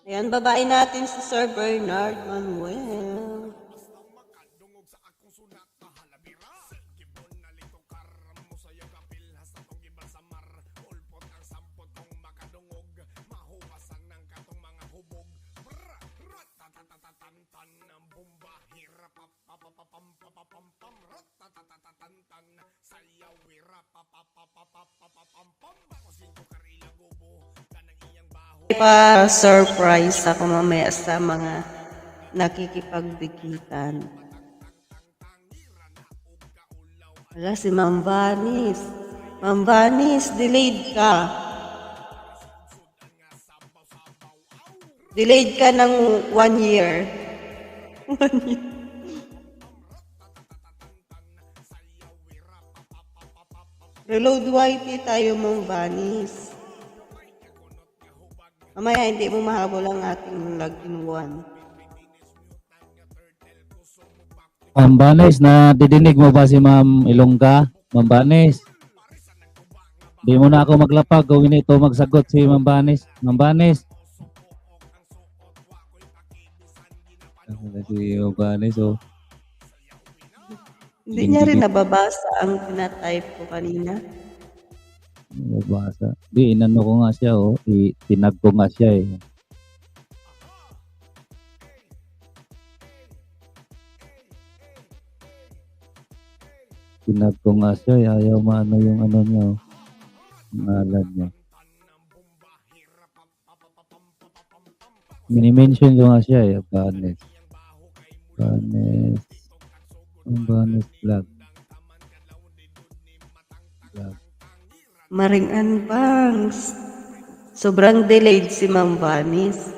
Ayan, babae natin si Sir Bernard Manuel. Makadungog sa akong sunat kahalabira. Gibon na lito karamo sa kapil hasta tong gibalsamar. Ulpot ang sampot kong makadungog. Mahuwasan ng katong mga hubog. Bra, ratatatatantan ng bomba. Hirap papapapam ratatatatantan. Sayaw hirap papapapapapapam. Bakosin ko karila gubo. Kanang iyang baho. Pa-surprise ako mamaya sa mga nakikipagbigitan. Wala si Ma'am Vanis. Ma'am Vanis, delayed ka. Delayed ka ng 1 year. 1 year. Reload YT tayo, Ma'am Vanis. Mamaya hindi mo mahabol ang ating login 1. Ma'am Banes, na didinig mo ba si Ma'am Ilongga? Ma'am Banes. Di mo na ako maglapag, gawin ito magsagot si Ma'am Banes. Ma'am Banes. Si Ma'am Banes, oh. Hindi niya rin nababasa ang tinatype ko kanina. Nabasa. Di, inano ko nga siya, oh. Tinag ko nga siya, eh. Tinag ko nga siya, eh. Ayaw maano yung ano niya, oh. Ngalan niya. Mini-mention ko nga siya, eh. Banes. Banes. Ang Banes vlog. Vlog. Maring Anbangs. Sobrang delayed si Ma'am Vanis.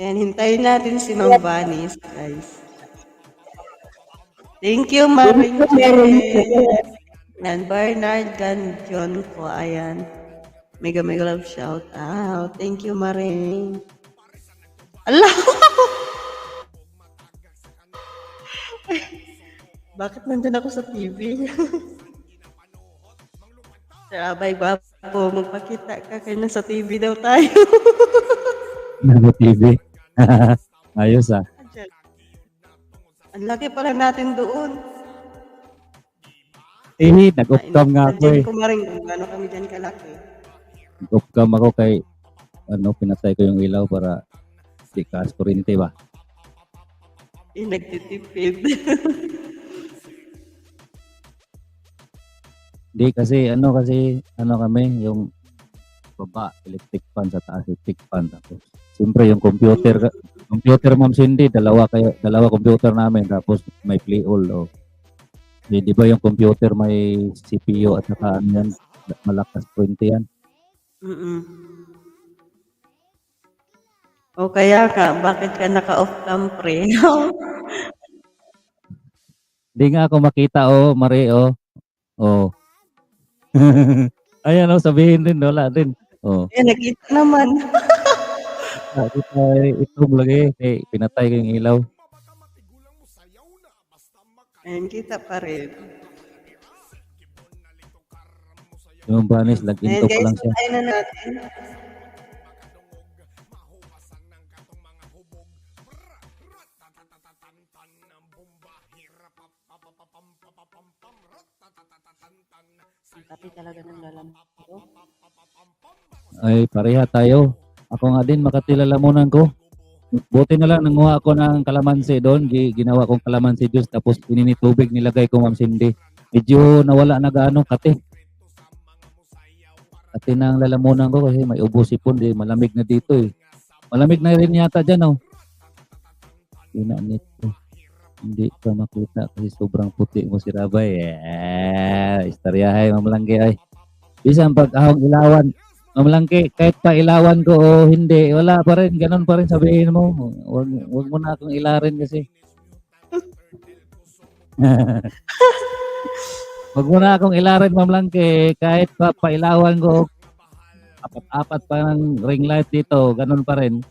Ayan, hintayin natin si Ma'am Vanis, guys. Thank you, Maring and Bernard Ganjon po. Ayan. Mega love shout out. Thank you, Maring. Allah! Bakit nandun ako sa TV? Sabay ba po, magpakita ka kayo na sa TV daw tayo. Nago TV. Ayos, ah. Ang laki pala natin doon. Nag-off-cam nga ako, eh. Nandiyan ko maring kung gano'n kami dyan kalaki. Nag-off-cam ako kay, pinatay ko yung ilaw para di kaas kurente ba? Nagtitipid. Di kasi kami yung baba electric fan sa taas electric fan tapos siyempre yung computer Ma'am Cindy dalawa computer namin tapos may play all di ba yung computer may CPU at saka ano yan malakas kurente yan. O kaya bakit ka naka-off cam pre? Di nga ako makita Mari Ayan sabihin din wala din. Nakita naman. Itong lagi pinatay ko yung ilaw. Ayan, kita pa rin. Yung Banis Ayan lag-into pa guys, lang siya. tayo na natin. Pati talaga ng lalampo. Ay pareha tayo. Ako nga din makatilalamunan ko. Buti na lang nanguha ako ng kalamansi doon. Ginawa kong kalamansi juice tapos pininit tubig nilagay ko Ma'am Cindy. Medyo nawala na gaano kate. Kate na ang lalamunan ko kasi may ubo sipon. Malamig na dito eh. Malamig na rin yata dyan Inanit ko. Hindi ka makita kasi sobrang puti mo si Rabay. Istoryahay Mamlangke ay. Bisan pag ahong ilawan. Mamlangke, kahit pa ilawan ko o hindi, wala pa rin, ganun pa rin sabihin mo. Huwag mo na akong ilarin kasi. Wag mo na akong ilarin, Ma'am Langke. Kahit pa pailawan ko, apat-apat pa ng ring light dito, ganun pa rin.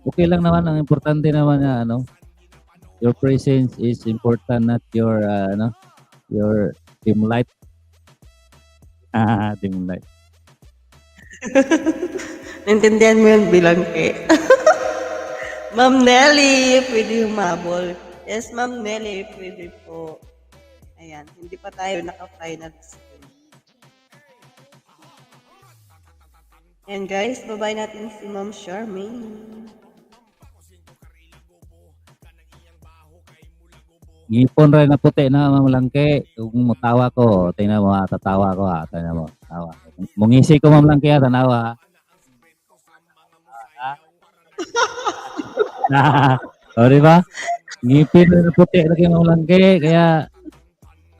Okay lang naman, ang importante naman na your presence is important, not your your dim light. Dim light. Naintindihan mo yun, Bilangke. Ma'am Nelly, pwede humabol. Yes, Ma'am Nelly, pwede po. Ayan, hindi pa tayo naka-final score. And guys, babay natin si Ma'am Charmaine. Ngipon rin na puti na, Ma'am Langke. Kung matawa ko, tingnan mo, tatawa ko ha. Tingnan mo, tawa. Mungisi ko, Ma'am Langke, tanawa. O, di ba? Ngipin rin na puti lagi, Ma'am Langke. Kaya,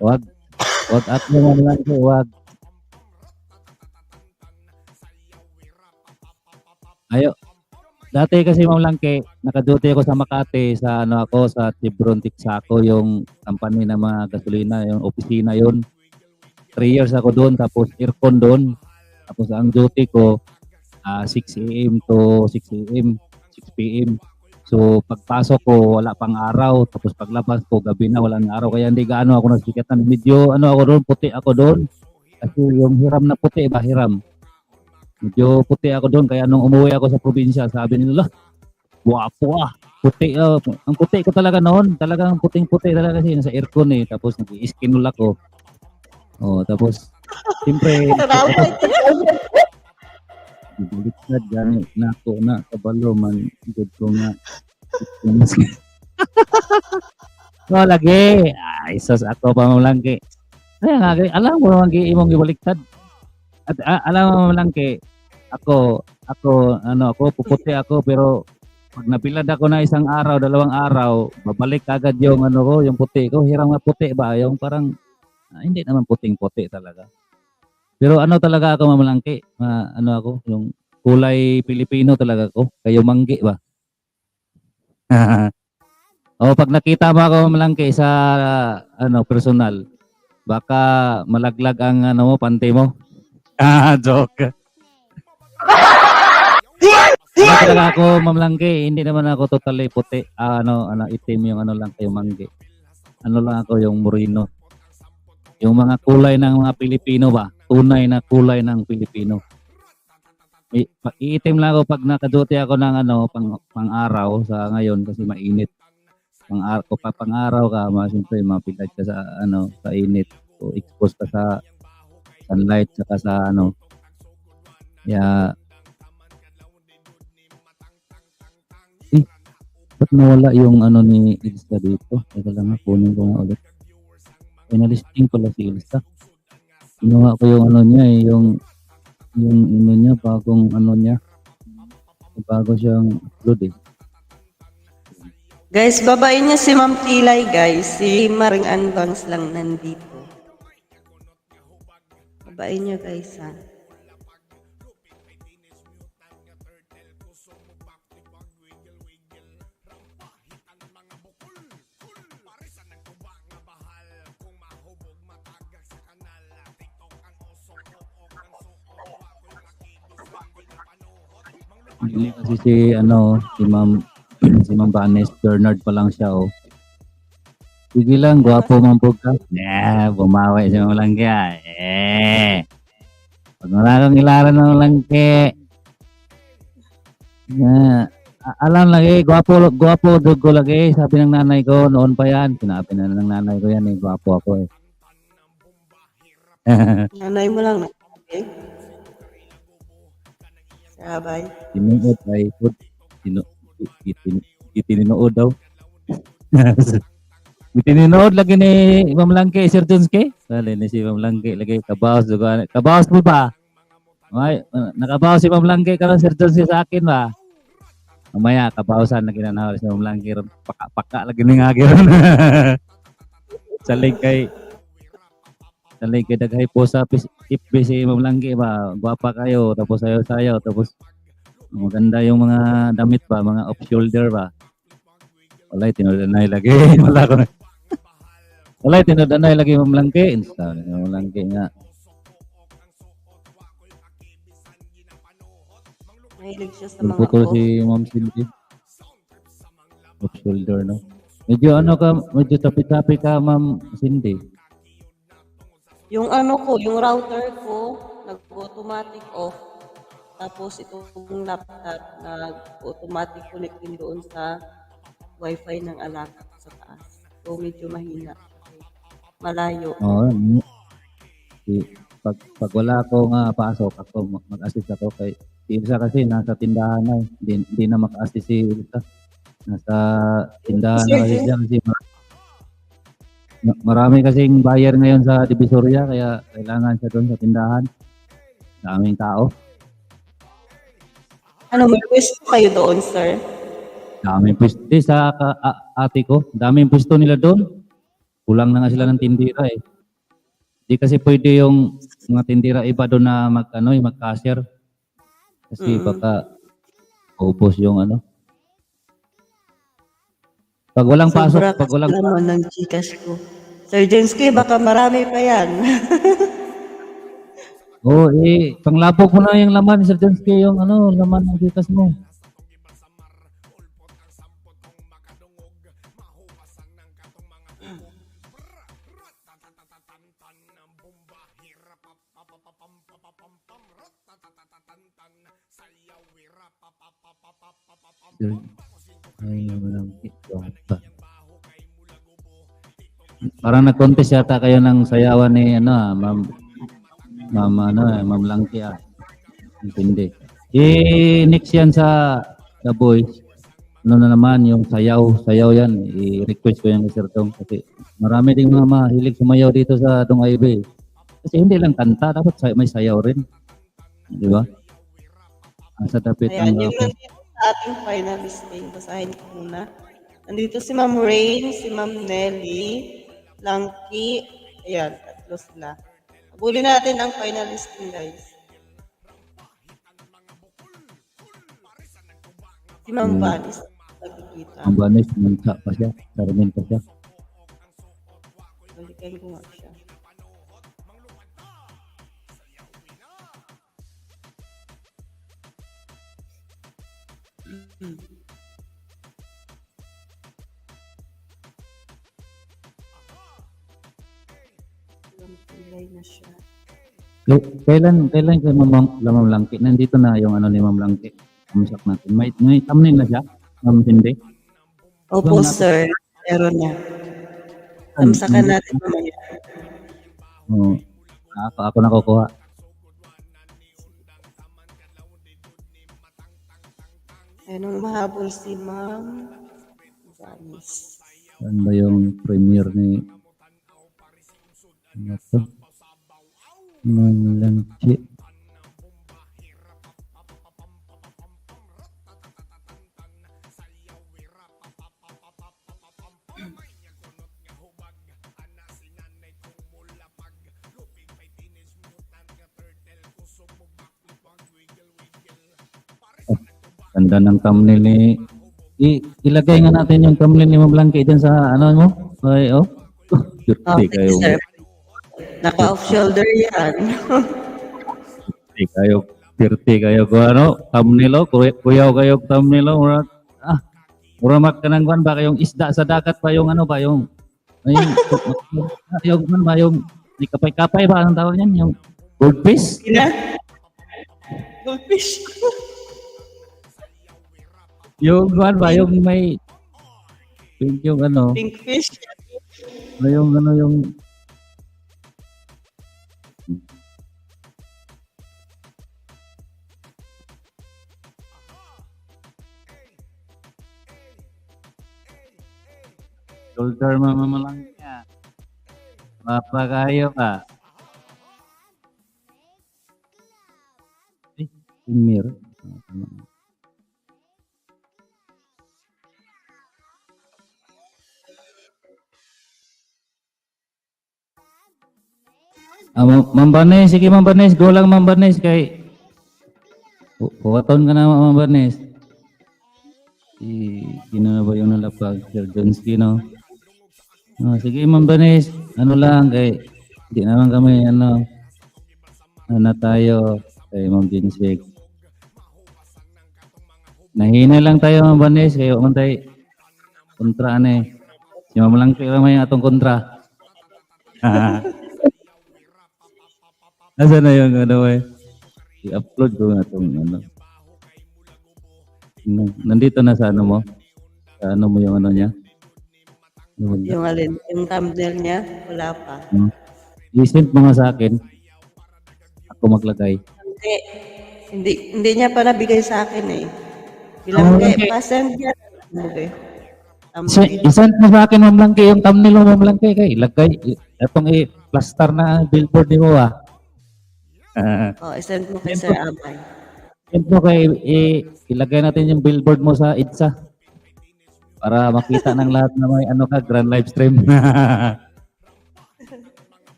wag at mo, Ma'am Langke, wag. Ayo. Dati kasi, Ma'am Langke, nakaduty ako sa Makati sa sa Tibron Texaco, yung company ng mga gasolina, yung opisina yun. 3 years ako doon, tapos aircon doon. Tapos ang duty ko 6 AM to 6 AM, 6 PM. So pagpasok ko wala pang araw, tapos paglabas ko gabi na walang araw, kaya hindi gaano ako nasikatan. Medyo ako doon, puti ako doon. Kasi yung hiram na puti ba, hiram. Medyo puti ako doon, kaya nung umuwi ako sa probinsya, sabi nila, guwapo puti. Ang puti ko talaga noon, talagang puting-puti talaga kasi nasa aircon eh. Tapos nag-i-skinul ako. Tapos, siyempre, baliktad gani nako na kabalo man good ko nga. Lagi. Sus ako pa, Ma'am Langke. Kaya nga, alam mo naman imong gibaliktad. At alam mo, Ma'am Langke, ako puputi ako, pero pag napilad ako na isang araw, 2 araw, babalik agad yung yung puti ko. Hirang na puti ba? Yung parang, hindi naman puting-puti talaga. Pero talaga ako, Ma'am Langke, ako, yung kulay Pilipino talaga ako. Kayo manggi ba? Pag nakita mo ako, Ma'am Langke, sa personal, baka malaglag ang panty mo. Joke. Hindi talaga ako, Ma'am Langke, hindi naman ako totally puti. Itim yung lang kayo manggi. Lang ako yung moreno. Yung mga kulay ng mga Pilipino ba? Tunay na kulay ng Pilipino. Iitim lang ako pag nakaduty ako ng pang-araw sa ngayon kasi mainit. Pang-araw ka, siyempre mapilad ka sa sa init. So expose ka sa sunlight saka sa Kaya ba't nawala yung ni Ilsa dito? Teka lang, kunin ko nga ulit. Pinalisting pala si Ilsa. Kinuha ko yung niya yung niya, bagong niya. Bago siyang upload eh. Guys, babain niya si Ma'am Kilay, guys. Si Maring Andons lang nandito. Babain niya, guys, ha. Hindi kasi si Ma'am Vanes Bernard pa lang siya Sige lang, gwapo man po ka. Bumawi si Ma'am Langke. Pag wala kang ilaran ng Langke. Alam lagi, gwapo dugo lagi. Sabi ng nanay ko, noon pa yan. Sinabi na ng nanay ko yan gwapo ako Nanay mo lang nagsabi. Sabay. Tinuod ay food. Itininood daw. Itininood lagi ni Ma'am Langke, Sir Jonske. Sali ni si Ma'am Langke lagi kabaos dugo. Kabaos mo ba? Ay, nakabaos si Ma'am Langke karon Sir Jonske sa akin ba? Mamaya kabaosan lagi na si Ma'am Langke ron. Paka lagi ni ngagi ron. Salig kay daghay po sa FB si Ma'am Langke ba, gwapa kayo, tapos sayo, tapos maganda yung mga damit ba, mga off shoulder ba. Walay, tinulanay lagi. Wala ko na. Walay tinudanay lagi mamlangki. Insta mamlangki nga. Mahilig siya sa mga Putol off. si Ma'am Cindy. Off shoulder, no? Medyo ano ka, medyo tapi-tapi ka, Ma'am Cindy. Yung ano ko, yung router ko, nag-automatic off. Tapos itong laptop, nag-automatic connect din doon sa wifi ng alaka ko sa taas. So medyo mahina. Malayo. Oo. Pag wala ako nga pasok, ako mag-assist ako kay si Ilsa kasi nasa tindahan na eh. Hindi na maka-assist si Ilsa. Nasa tindahan na kasi siya kasi marami kasing buyer ngayon sa Divisoria kaya kailangan siya doon sa tindahan. Daming tao. Ano, may pwesto kayo doon, sir? Daming pwesto. Sa ate ko, daming pwesto nila doon. Kulang na nga sila ng tindira eh. Di kasi pwede yung mga tindira iba doon na mag-cashier. Kasi baka ubos yung ano. Pag walang pasok, pag walang naman ng Gcash ko. Sir Jensky, baka marami pa yan. Oo, panglabog mo na yung laman, Sir Jensky, yung laman ng Gcash mo. Ay, walang pa. Parang nag-contest yata kayo ng sayawan ni Ma'am Langki ah. Hindi. Next yan sa The Boys. Ano na naman yung sayaw yan. I-request ko yan kay Sir Dong kasi marami ding mga mahilig sumayaw dito sa Dong IB. Kasi hindi lang kanta, dapat may sayaw rin. Di ba? Sa dapit Ayan, ang yung nandito sa ating finalist day. Basahin ko muna. Nandito si Ma'am Rain, si Ma'am Nelly, Langki. Ayan, tatlo sila. Habulin natin ang finalist din, guys. Si Ma'am Vanis. Nakikita. Ang banis, mansa pa siya. Sarmin pa siya. Balikan ko nga siya. Pilay na siya. Kailan kay Ma'am Langki? Nandito na yung ni Ma'am Langki. Kamusak natin. May thumbnail na siya? Ma'am Cindy? Opo, sir. Meron na. Tamsakan natin mamaya. Oo. Ako nakukuha. Anong mahabol si Ma'am Vanis? Saan ba yung premiere ni ano to? Ma'am Langki. Ganda ng thumbnail ni ilagay nga natin yung thumbnail ni Ma'am Langki dyan sa mo. Ay, Dirty kayo. Sir. Naka-off shoulder yan. Dirty kayo ko thumbnail kuyaw kayo thumbnail muramak ka ng ba kayong isda sa dagat pa yung ba yung yung di kapay-kapay ba ang tawag niyan yung goldfish? Goldfish. Yung ba yung may yung Pink fish. yung yung shoulder mamalang niya. Mapa kayo ka. Mir. Ma'am Banes, sige Ma'am Banes, go lang Ma'am Banes kay Kuwaton ka na Ma'am Banes. Sino na ba yung nalapag? Sir Jonsky, no? Oh, sige, Ma'am Banis. Ano lang, kay, hindi naman kami, ano tayo, kay Ma'am Jinsik. Nahina lang tayo, Ma'am Banis, kaya man tayo, kontra eh. Si Ma'am lang kayo may atong kontra. Asa na yung ano eh? I-upload ko na itong ano. Nandito na sa ano mo? Sa ano mo yung ano niya? Yung alin, yung thumbnail niya, wala pa. I-send mo nga sa akin. Ako maglagay. Hindi niya pa nabigay sa akin eh. Oh, Bilang okay. pa-send niya. Okay. I-send mo sa akin, Ma'am Langke, yung thumbnail mo, Ma'am Langke. Kay ilagay. Itong i-plaster na billboard ni mo ah. Isend mo kay Sir Abay. Send mo kay ilagay natin yung billboard mo sa IDSA. Para makita ng lahat na may ano ka, grand live stream.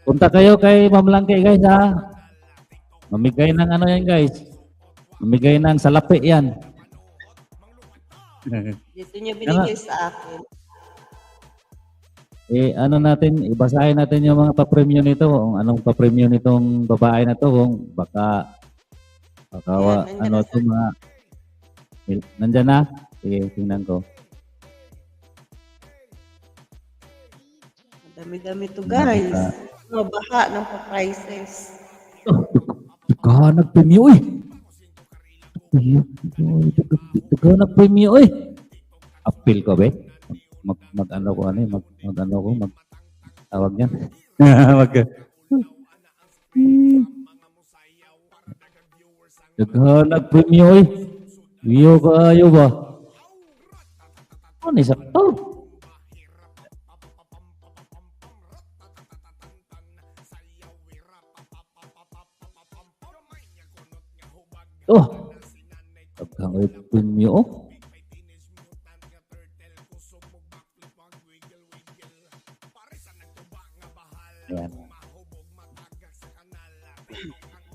Punta kayo kay Ma'am Langke guys ha. Mamigay ng ano yan guys. Mamigay ng salapi yan. Dito niya binigay sa akin. Ano natin, ibasahin natin yung mga pa-premium nito. Kung anong pa-premium nitong babae na to. Kung baka ano to mga nandyan na? Sige, tingnan ko. Dami-dami to guys. Mabaha ng pa-prices. Nagkahanap premium eh. Nagkahanap premium eh. Appeal ko be. Mag-ano ko ano eh. Mag-ano ko. Tawag niyan. Nagkahanap premium eh. Iyo kayo ba? Ano isa? Oh. Oh. Nagkahanap premium oh. Ayan.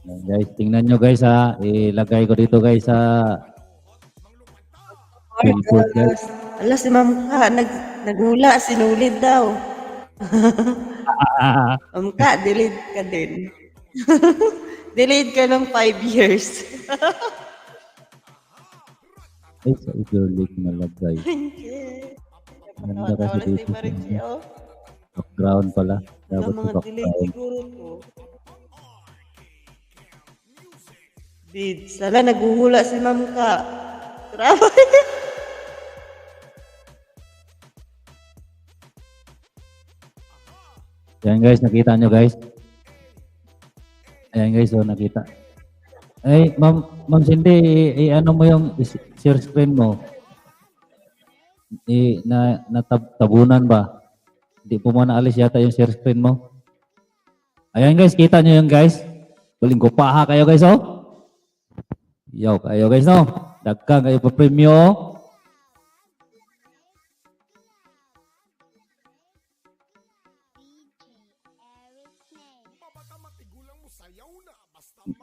Ayan guys, tingnan nyo guys ha. Ilagay ko dito guys sa billboard guys. Alas si Ma'am Ka, naghula, sinulid daw. Ma'am Ka, delayed ka din. Delayed ka ng 5 years. Ay, sa usually nalagay. Ganda kasi dito. Background pala. Dapat Mga sa delayed background. siguro to. Bid, sana naghuhula si Ma'am Ka. Grabe. Ayan guys, nakita nyo guys. Ayan guys, so nakita. Ay, Ma'am Cindy, ano mo yung share screen mo? Natabunan ba? Hindi po mo naalis yata yung share screen mo. Ayan guys, kita nyo yung guys. Baling ko paha kayo guys, oh. Yo, kayo guys, no? Dagkang kayo pa premyo.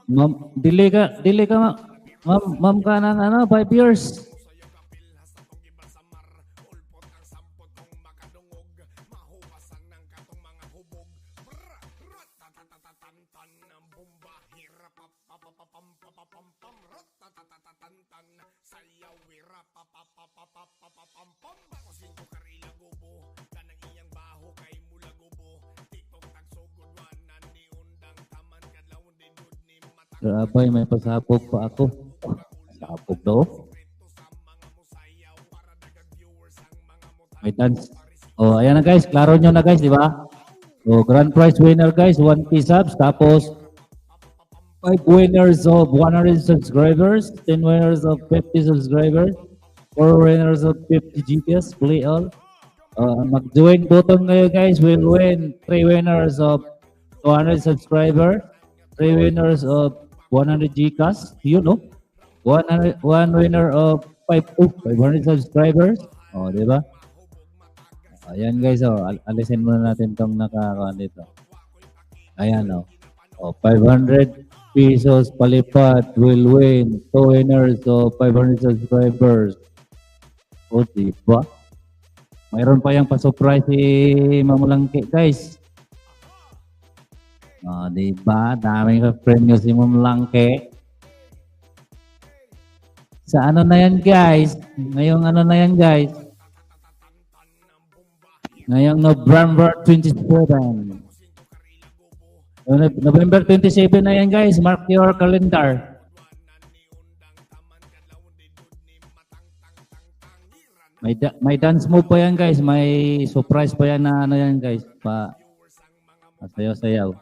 Ma'am, dili ka, ma'am ka ng ano, 5 years. Grabe, may pasabog pa ako. Pasabog daw. May dance. Oh, ayan na guys. Klaro nyo na guys, di ba? So, grand prize winner guys, 1K subs. Tapos, 5 winners of 100 subscribers, 10 winners of 50 subscribers, 4 winners of 50 GPS, play all. Mag-join button ngayon guys, will win 3 winners of 200 subscribers, 3 winners of 100 Gcash, you know? One winner of 500 subscribers. Oh, di ba? Ayan guys, oh, alisin muna natin tong nakakuan dito. Ayan, oh. Oh, 500 pesos palipad will win 2 winners of 500 subscribers. Oh, di ba? Mayroon pa yung pa-surprise si Mamulangki, guys. Diba? Daming ka-premyo si Mamulangki. Sa ano na yan, guys? Ngayong ano na yan, guys? Ngayong November 27. November 27 na yan, guys. Mark your calendar. May dance move pa yan, guys. May surprise pa yan na ano yan, guys. Sayaw-sayaw.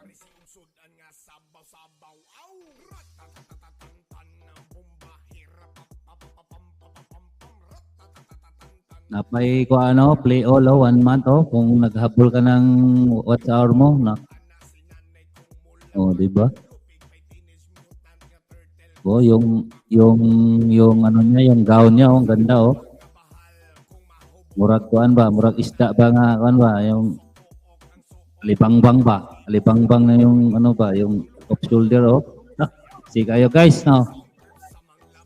Napay ko ano, play all 1 month kung naghabol ka ng watch hour mo na. Di ba? Yung ano niya, yung gown niya, ang ganda Murag kuan ba, murag isda ba nga kuan ba, yung alibangbang ba? Alibangbang na yung ano ba, yung off shoulder Si kayo guys, no.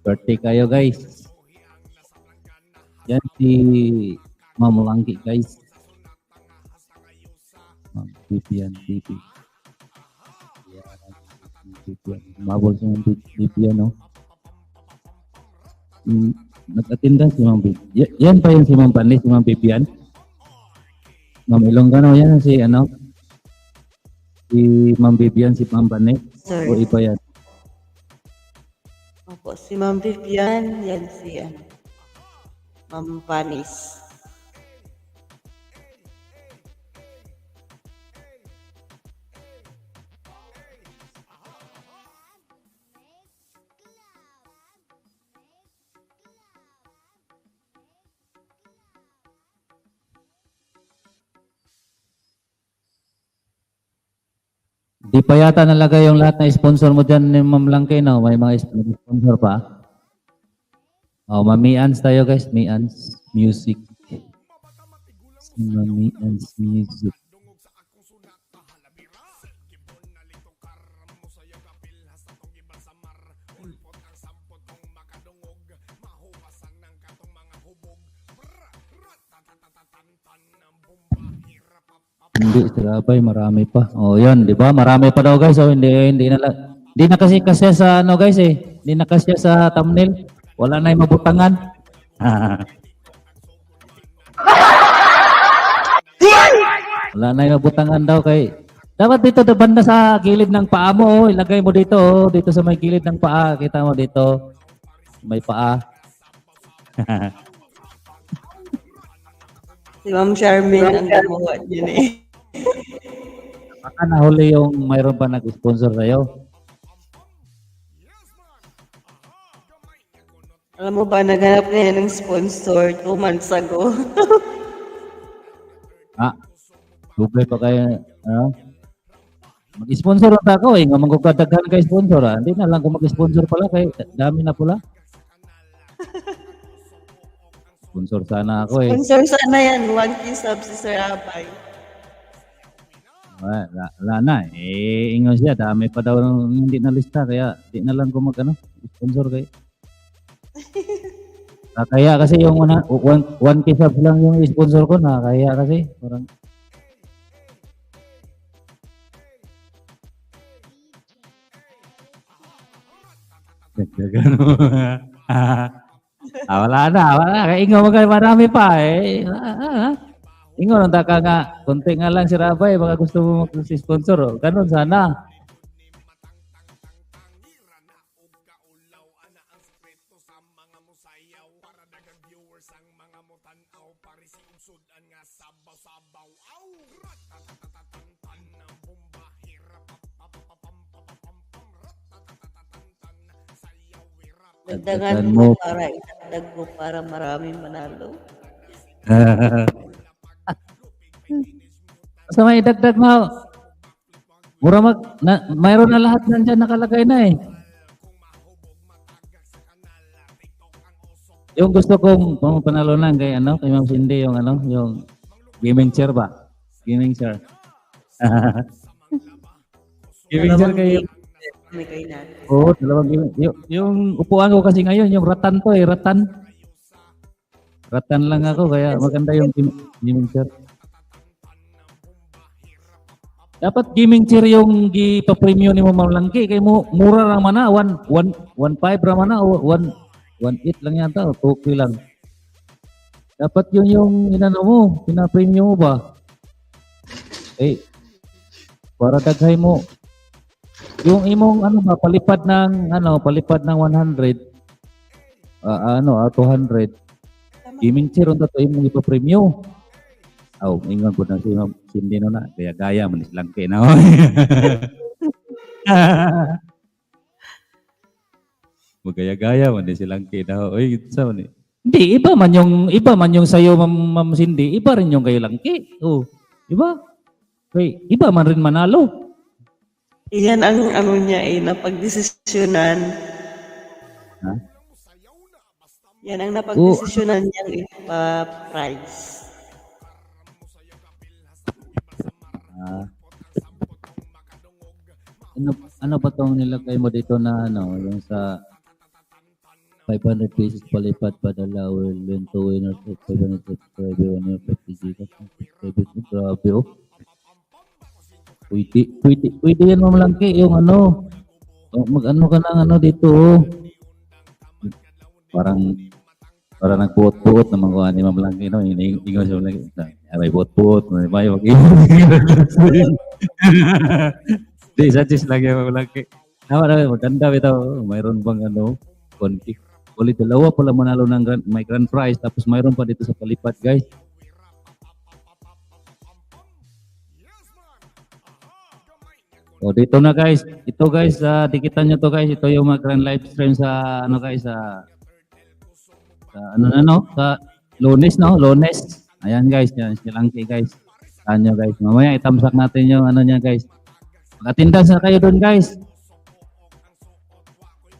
Birthday kayo guys. Yan si Mamulangki guys. Vivian. Mabol siya ng Vivian, no. Nag-attend si Ma'am Vivian. Yan pa yung si Ma'am Panli, si Ma'am Vivian. Ma'am Ilongano, yan si ano. Si Ma'am Vivian, si Ma'am Panli. Sir. O iba yan. Opo, si Ma'am Vivian, yan si Ma'am Panis. Di pa yata nalagay yung lahat na sponsor mo dyan ni Ma'am Langkay, no? May mga sponsor pa. Mamians tayo guys, Mians Music. Mamians Music. Hindi, Sirabay, marami pa. Yan, di ba? Marami pa daw guys. Hindi na kasi sa ano guys Hindi na kasi sa thumbnail. Wala na yung mabutangan. Wala na yung mabutangan daw dapat dito banda sa gilid ng paa mo. Ilagay mo dito dito sa may gilid ng paa. Kita mo dito. May paa. Si Ma'am Charmaine ang gumawa niyan Baka nahuli yung mayroon pa nag-sponsor sa'yo. Alam mo ba, naghanap na yan ng sponsor 2 months ago. Google pa kayo. Mag-sponsor na ako nga magkakadaghan kay sponsor. Hindi na lang kung mag-sponsor pala kay dami na pula. Sponsor sana ako Sponsor sana yan, 1K sub si Sir Abay. Wala na. Ingon siya, dami pa daw hindi na lista. Kaya di na lang kung sponsor kayo. Kaya kasi yung 1K subs lang yung sponsor ko na. Kaya kasi parang wala na. Kaya ingo marami pa Ingo nang taka nga, konti nga lang si Rabay, baka gusto mo mag-sponsor. Ganun sana. Dagdagan mo para itagdag mo para maraming manalo. Sa may dagdag mo, mayroon na lahat nandiyan nakalagay na Yung gusto kong panalunan kay kay Ma'am Cindy yung yung gaming chair ba? Gaming chair. Gaming chair kayo. May kayo natin. Dalawang gaming. Yung upuan ko kasi ngayon, yung ratan to ratan. Ratan lang ako, kaya maganda yung gaming chair. Dapat gaming chair yung gipa-premium ni mo malangki kay mo mura ra man na 1.5 ra man na o 1.8 lang yata o 2K lang. Dapat yun yung inano mo, pina-premium mo ba? Eh, para daghay mo. Yung imong ano ba palipad ng 100 200 gaming chair unta to imong ipa-premium. Oh, ingon po na si Ma'am Cindy no na. Kaya gaya man silang kina. Magaya-gaya man din silang kina. Oy, sa man. Hindi, iba man yung sayo Ma'am Cindy, iba rin yung kayo langki. Oh, iba. Kay iba man rin manalo. Iyan ang ano niya napagdesisyonan. Ha? Yan ang napagdesisyonan niyang ipa-prize. Ano ba tong nilagay mo dito na yung sa 500 pesos palipad padala will win to winners of 500 subscriber on your 50 gigas subscriber. Grabe oh. Pwede yan mamalangki yung mag-ano ka ng dito oh. Parang nagpuot-puot naman ko ni mamalangki no. Ingon siya mamalangki. May puot-puot. May di, suggest lang yung mamalangki. Maganda bitaw. Mayroon bang konti. Ulit dalawa pala manalo ng may grand prize tapos mayroon pa dito sa palipad guys. O dito na guys. Ito guys, dikitan nyo to guys. Ito yung mga grand live stream sa guys sa sa Lunes no, Lunes. Ayan guys, yan silangki guys. Saan nyo guys. Mamaya itamsak natin yung niya guys. Mag-attendance na kayo doon guys.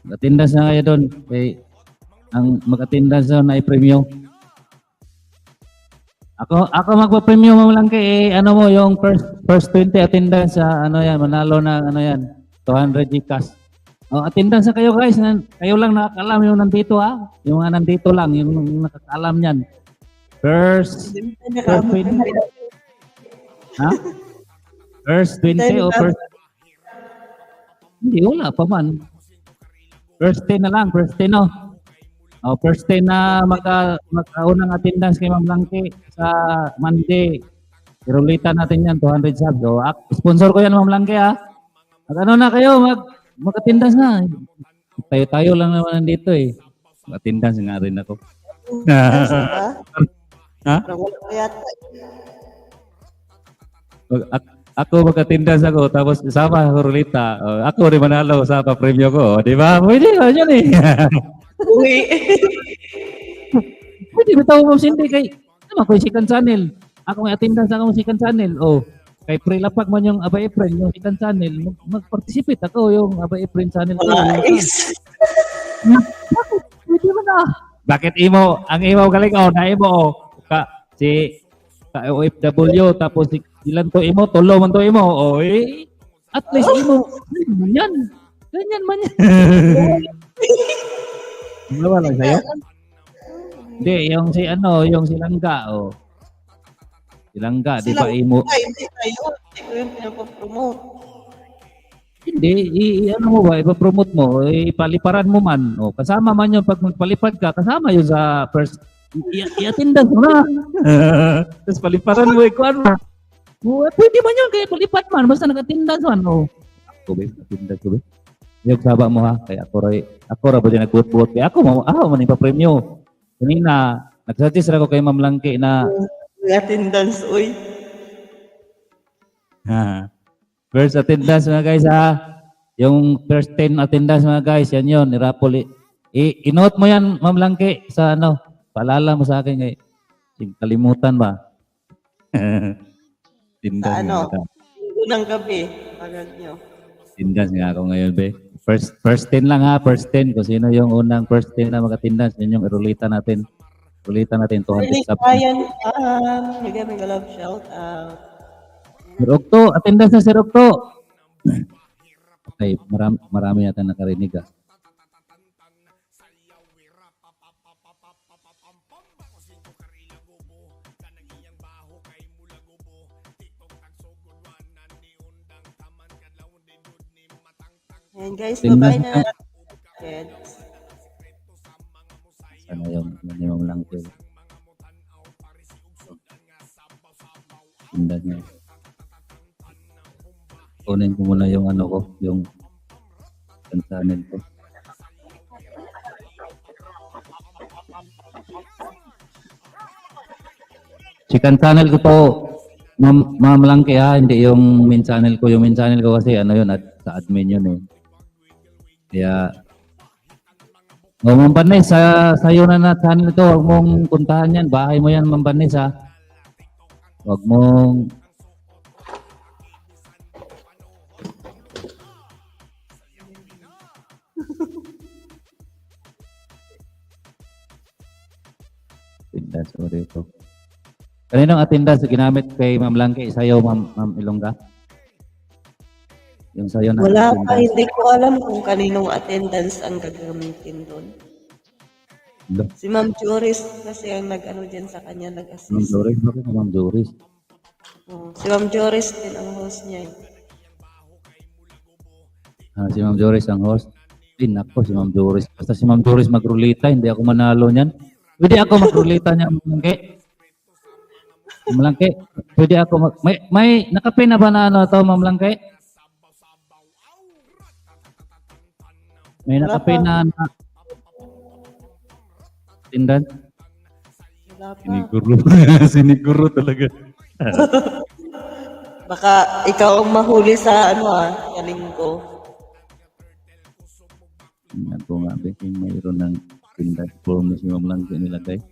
Mag-attendance na kayo doon. Kay ang mag-attendance na i-premium. Ako magpa-premium mo lang kay mo yung first 20 attendance sa manalo na 200 Gcash. Attendance na kayo guys. Kayo lang nakakalam yung nandito ha. Yung mga nandito lang yung nakakalam niyan. First 20. Ha? First 20 o first hindi, wala pa man. First 10 na lang, first 10 no. First 10 na magkaunang attendance kay Ma'am Langki sa Monday. Irulitan natin yan, 200 subs. Sponsor ko yan Ma'am Langki ha. Na kayo, mag-attendance na. Tayo lang naman nandito eh. Mag-attendance nga rin ako. Ha? Ako mag-attendance ako, tapos sama ako rulita. Ako rin manalo sa pa-premyo ko. Di ba? Pwede ka yun eh. Uy. Pwede bitaw mo Cindy kay naman ko second channel. Ako may attendance ako second channel. Kay pre-lapag man yung Abay Efren, yung second channel. Mag-participate ako yung Abay Efren channel ko. Nice. Pwede mo na. Bakit imo? Ang imo galing na imo si OFW tapos ilan to imo, tulo man to imo. At least imo yan. Ganyan man yan. Wala lang sa'yo? Hindi, yung si Langga, Si Langga, di ba imo? Hindi tayo. Hindi ko yung pinapapromote. Hindi, mo ba, ipapromote mo, ipaliparan mo man. Kasama man yun, pag magpalipad ka, kasama yun sa first, i-attendance mo na. Tapos paliparan mo, ikuan mo. Pwede man yun, kaya palipad man, basta nag-attendance man. Ako ba, attendance ko ba? Yung saba mo ha, kaya ako ra ba din nagbuot-buot kaya ako man ipa-premyo. Kanina, nag-suggest ako kay Ma'am Langki na attendance, uy. First attendance mga guys ha. Yung first 10 attendance mga guys, yan yun, nirapol. I-note mo yan Ma'am Langki sa paalala mo sa akin kay kalimutan ba? Sa unang gabi, pagod nyo. Attendance nga ako ngayon, be. First 10 lang ha, first 10. Kung sino yung unang first 10 na mag-attendance, yun yung irulitan natin. Irulitan natin 200 subs. Ryan, bigyan ng love shout out. Sir Octo, attendance na Sir Octo. Okay, marami yata nakarinig ha. Ayan guys, Tingnan bye-bye na. na. Kids. Sana yung minimum lang ko. Tingnan niya. Kunin ko muna yung ano ko, yung channel ko. Chicken channel ko po, ma'am lang kaya hindi yung main channel ko. Yung main channel ko kasi ano yun, sa admin yun eh. Kaya, Ma'am Banis, sa'yo na channel to, huwag mong puntahan yan. Bahay mo yan, Ma'am Banis ha. Huwag mong... Attendance ko dito. Kaninong attendance ginamit kay Ma'am Langke? Sa'yo, Ma'am Ilongga? Yung sa'yo na Wala pa, attendance. hindi ko alam kung kaninong attendance ang gagamitin doon. Hello? Si Ma'am Joris kasi ang nag-ano dyan sa kanya, Ma'am nag-assist. Joris, bakit Ma'am Joris? Si Ma'am Joris din ang host niya. Si Ma'am Joris ang host. Nako, si Ma'am Joris. Basta si Ma'am Joris magrulita, hindi ako manalo niyan. Pwede ako magrulita niya, Ma'am Langke. Ma'am Langke, pwede ako may nakapin na ba na ano to, Ma'am Langke? May nakapin na tindan? Wala pa. Siniguro. Siniguro talaga. Baka ikaw ang mahuli sa galing ko. Ako nga, Beking, mayroon ng tindan form na si Ma'am Langke nilagay.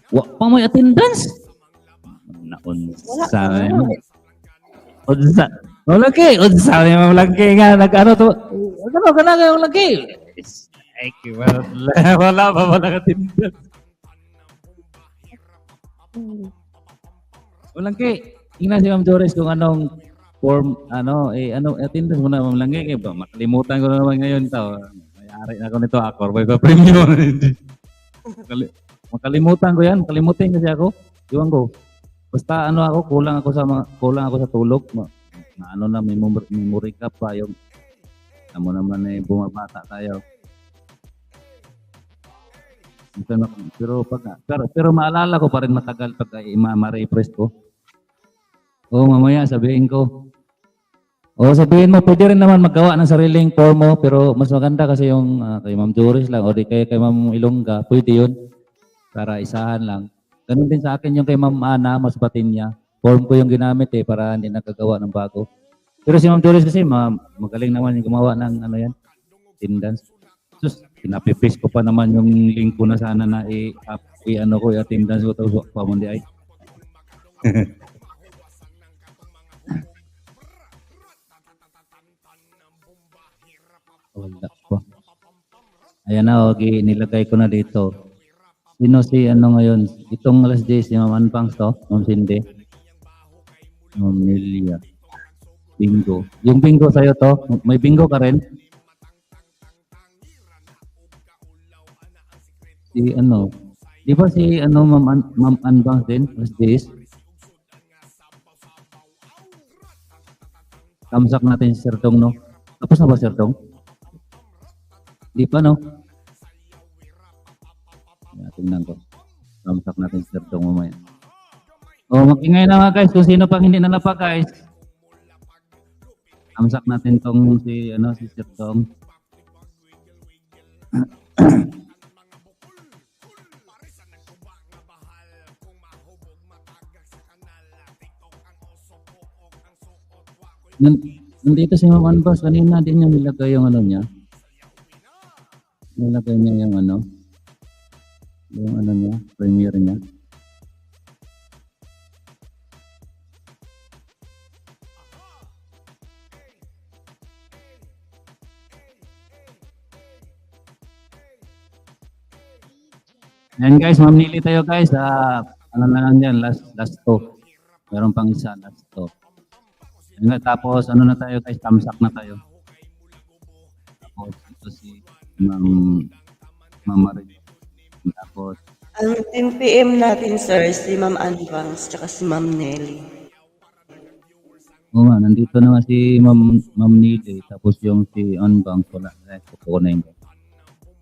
Wa pa mo attendance? Naon sa Unsa? Wala kay, unsa ni Ma'am Langke nga nag-ano to? Ano ka na Ma'am Langke? Ay, wala pa wala attendance. Ma'am Langke, tingnan si Ma'am Joris kung anong form, attendance mo na Ma'am Langke. Kaya ba, makalimutan ko na naman ngayon tao. Mayari na ako nito, ako ba iba premium? Makalimutan ko yan, makalimutin kasi ako. Iwan ko. Basta kulang ako sa tulog. Memory ka pa yung amo naman bumabata tayo. Pero maalala ko pa rin matagal pag ma-refresh ko. Mamaya sabihin ko. Sabihin mo, pwede rin naman magawa ng sariling form mo, pero mas maganda kasi yung kay Ma'am Joris lang o di kay Ma'am Ilongga, pwede yun. Para isahan lang. Ganun din sa akin yung kay Ma'am Ana, mas batin niya. Form ko yung ginamit para hindi nakagawa ng bago. Pero si Ma'am Joris kasi magaling naman yung gumawa ng attendance. Sus, pinapipis ko pa naman yung link ko na sana na i-attendance ko tapos pa mo di ay. Wala po. Ayan na, nilagay ko na dito. Sino si ngayon? Itong alas 10, si Ma'am Anpangs to, Ma'am Cindy. Ma'am Nelia. Bingo. Yung bingo sa'yo to, may bingo ka rin? Di ba si Ma'am Anpangs din, alas 10? Kamsak natin si Sir Dong, no? Tapos na ba Sir Dong? Di pa, no? Tingnan ko. Kamsak natin si Sir Dong mamaya. Makingay na nga guys. Kung sino pang hindi nalapa guys. Kamsak natin tong si Sir Dong. Nandito si Ma'am Anbas. Kanina din niya nilagay yung niya. Nilagay niya yung niya, premiere niya. Yan guys, mamili tayo guys. Na lang yan, last to. Meron pang isa, last to. Yan, tapos na tayo guys, tamsak na tayo. Tapos ito si Ma'am Marie. Tapos Ang 10 PM natin, sir, si Ma'am Anbangs tsaka si Ma'am Nelly. Oo nga, nandito naman si Ma'am Nili, tapos yung si Anbang, wala. Kukunin ko.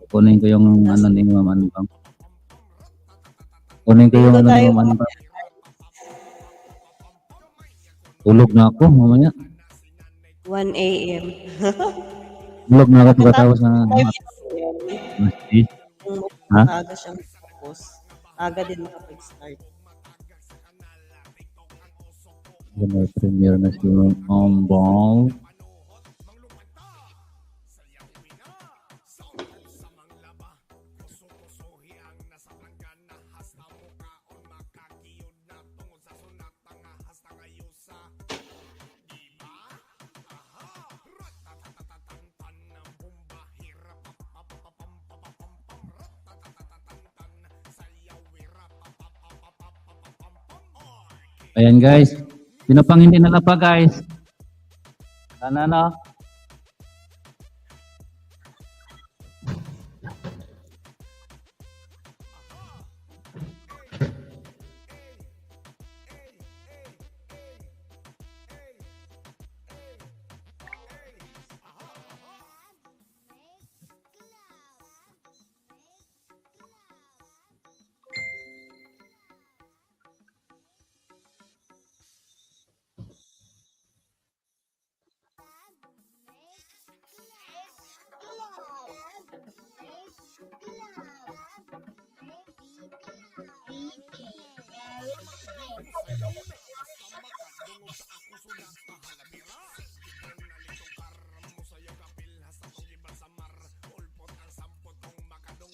Kukunin ko yung ano ni Ma'am Anbang. Kunin ko yung Dito ano ni tayo. Ma'am Anbang. Tulog na ako, mamaya. 1 AM. Tulog na ako pagkatapos na 5 minutes yan. Kung Ha? aga siyang tapos, aga din makapag-start. May premiere na si Ma'am Anbang. Ayan guys, sino pang hindi nalapa guys? Ano?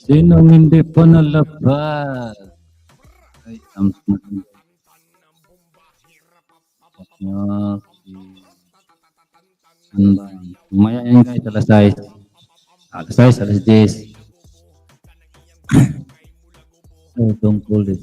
Sinong hindi pa nalabas? Ay, ang smart. Mamaya yan guys, alas 6. Alas 6, alas 10. Ay, tungkol din.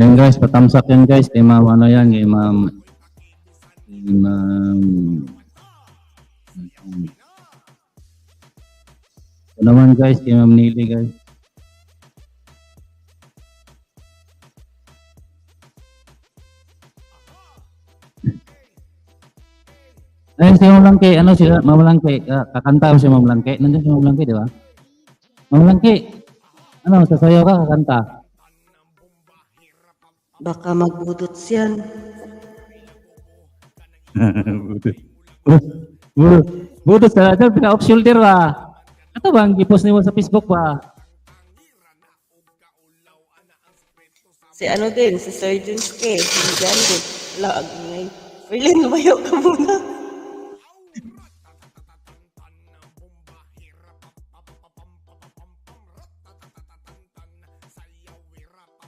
Yan guys, patamsak yan guys. Kay ma'am ano yan, kay ma'am. Ito naman guys, kay ma'am Nili guys. Ayun si Ma'am Langke, ano si Ma'am Langke, kakanta ko si Ma'am Langke. Nandiyan si Ma'am Langke, di ba? Ma'am Langke, ano, sasayaw ka, kakanta. Baka magbudot siyan. Budot sa dyan, pina-off shoulder ba? Ito ba ang gipos niyo sa Facebook ba? Si ano din, si Sir Junske, si Jan din. Laag ngay. Merlin, lumayo ka muna.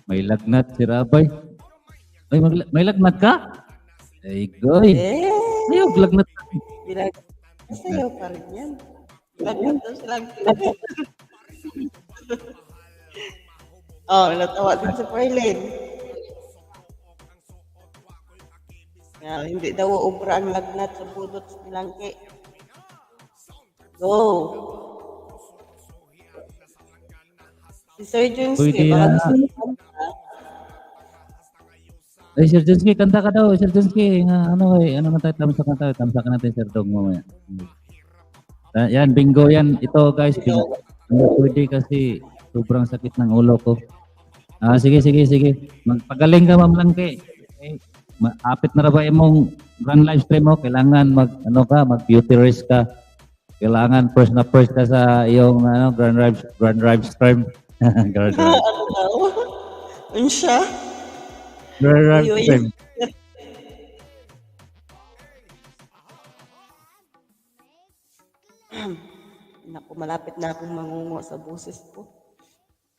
May lagnat si Rabay. Ay, may lagnat ka? Ay, goy. Eh, Ayaw, lagnat. sayaw pa rin yan. Lagnat daw sila. Oh, natawa din si Merlin. Hindi daw ubra ang lagnat sa budot sa Langke. Go! Si Sir Junske, Pwede baka yan. gusto niyo kanta. Ay, Sir Jensky, kanta ka daw. Sir Jensky, ano na tayo, tamsak na tayo. Tamsak natin, Sir Dong, mamaya. Yan, bingo yan. Ito, guys, bingo. Ano, pwede kasi sobrang sakit ng ulo ko. Sige. Magpagaling ka, Ma'am Langke. Okay. Apit na ba mong run live stream mo? Kailangan mag-beauty rest ka. Kailangan first ka sa iyong grand drive stream. Ano daw? Unsya? Rare Uy, uy. time. Naku, malapit na akong mangungo sa boses ko.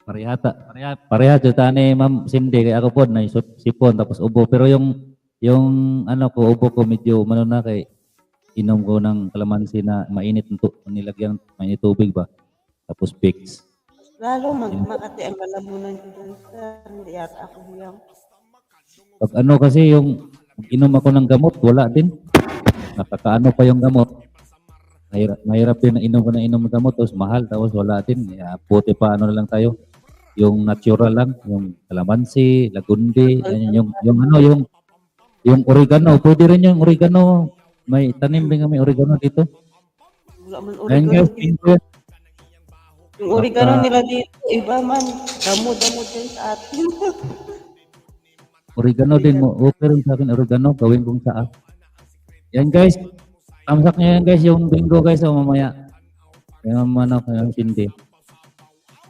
Pareha jud ni Ma'am Cindy kay ako pod na sipon tapos ubo pero yung ano ko ubo ko medyo mano na kay inom ko ng kalamansi na mainit nilagyan mainit tubig ba tapos Vicks. Lalo magmakati ang lalamunan ko dyan, sir. Hindi yata ako hiyang. Pag ano kasi yung inom ako ng gamot wala din. Nakakaano pa yung gamot. Mahirap din na inom ko ng gamot tapos mahal tapos wala din. Puti pa ano na lang tayo. Yung natural lang, yung kalamansi, lagundi, yung oregano, pwede rin yung oregano. May tanim din kami oregano dito. Wala man Ayun oregano guys, dito. thank you. Yung oregano nila dito, iba man. Damo-damo din sa atin. Oregano din mo. Okay rin sa akin oregano, gawin kong saa. Yan guys, tamsak nyo yan guys, yung bingo guys, mamaya. Kaya ano, kaya hindi.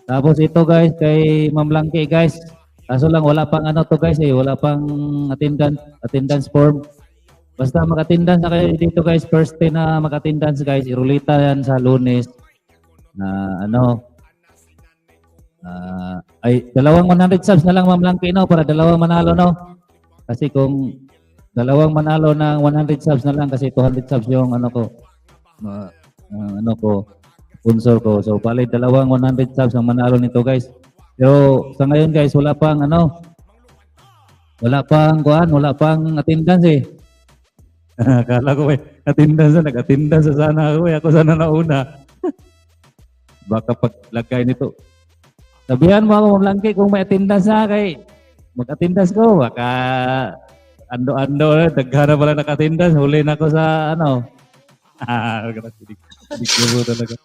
Tapos ito guys, kay Ma'am Langke guys. Kaso lang wala pang ano to guys wala pang attendance form. Basta mag-attendance na kayo dito guys, first day na mag-attendance guys, irulita yan sa Lunes. Na ay dalawang 100 subs na lang Ma'am Langke no, para dalawang manalo no. Kasi kung dalawang manalo ng 100 subs na lang kasi 200 subs yung ano ko. Sponsor ko. So, bali, dalawang 100 subs ang manalo nito, guys. Pero, sa ngayon, guys, wala pang attendance eh. Akala ko, nag-attendance sana ako eh. Ako sana nauna. Baka paglagay nito. Sabihan mo ako, Ma'am Langke, kung may attendance na kay mag-attendance ko. Baka ando-ando, daghana pala nag-attendance. Huli na ako sa Hindi ko talaga.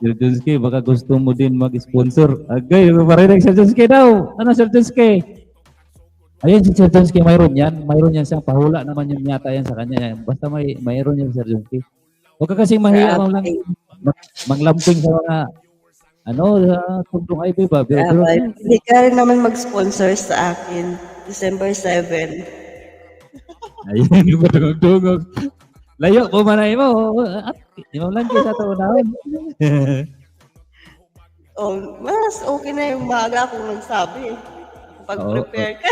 Sir Junski, baka gusto mo din mag-sponsor. Agay, marinig Sir Junski daw. Ano Sir Junski? Ayun si Sir Junski, mayroon yan. Mayroon yan siyang pahula naman yung yata yan sa kanya. Basta mayroon yan Sir Junski. Huwag ka kasing mahiya manglamping sa mga sa tundong IB ba? Pero, Hindi ka rin naman mag-sponsor sa akin. December 7. ayun, yung matungog-tungog. Layo, pumanay mo. At Ma'am Langke sa taon-taon. Mas okay na yung maaga akong nagsabi. Pag-prepare ka.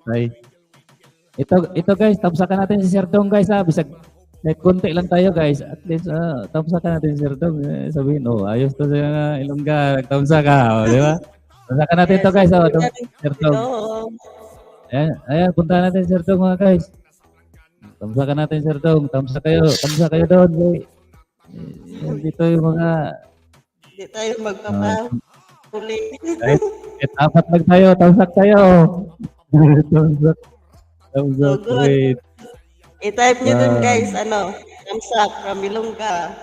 Ay. Ito guys, tamsakan natin si Sir Dong guys ha. Bisag konti lang tayo guys. At least tamsakan natin si Sir Dong. Sabihin, ayos to sa Ilongga. Tamsak ka, di ba? Tamsakan natin ito guys. Sir Dong. Ayan, punta natin si Sir Dong mga guys. Tamsakan natin Sir Dong. Tamsak kayo doon. Dito yung mga Hindi tayo magpapahuli. apat lang tayo. Tamsak tayo. Tamsak. Wait. I-type nyo dun guys, Tamsak from Ilongga.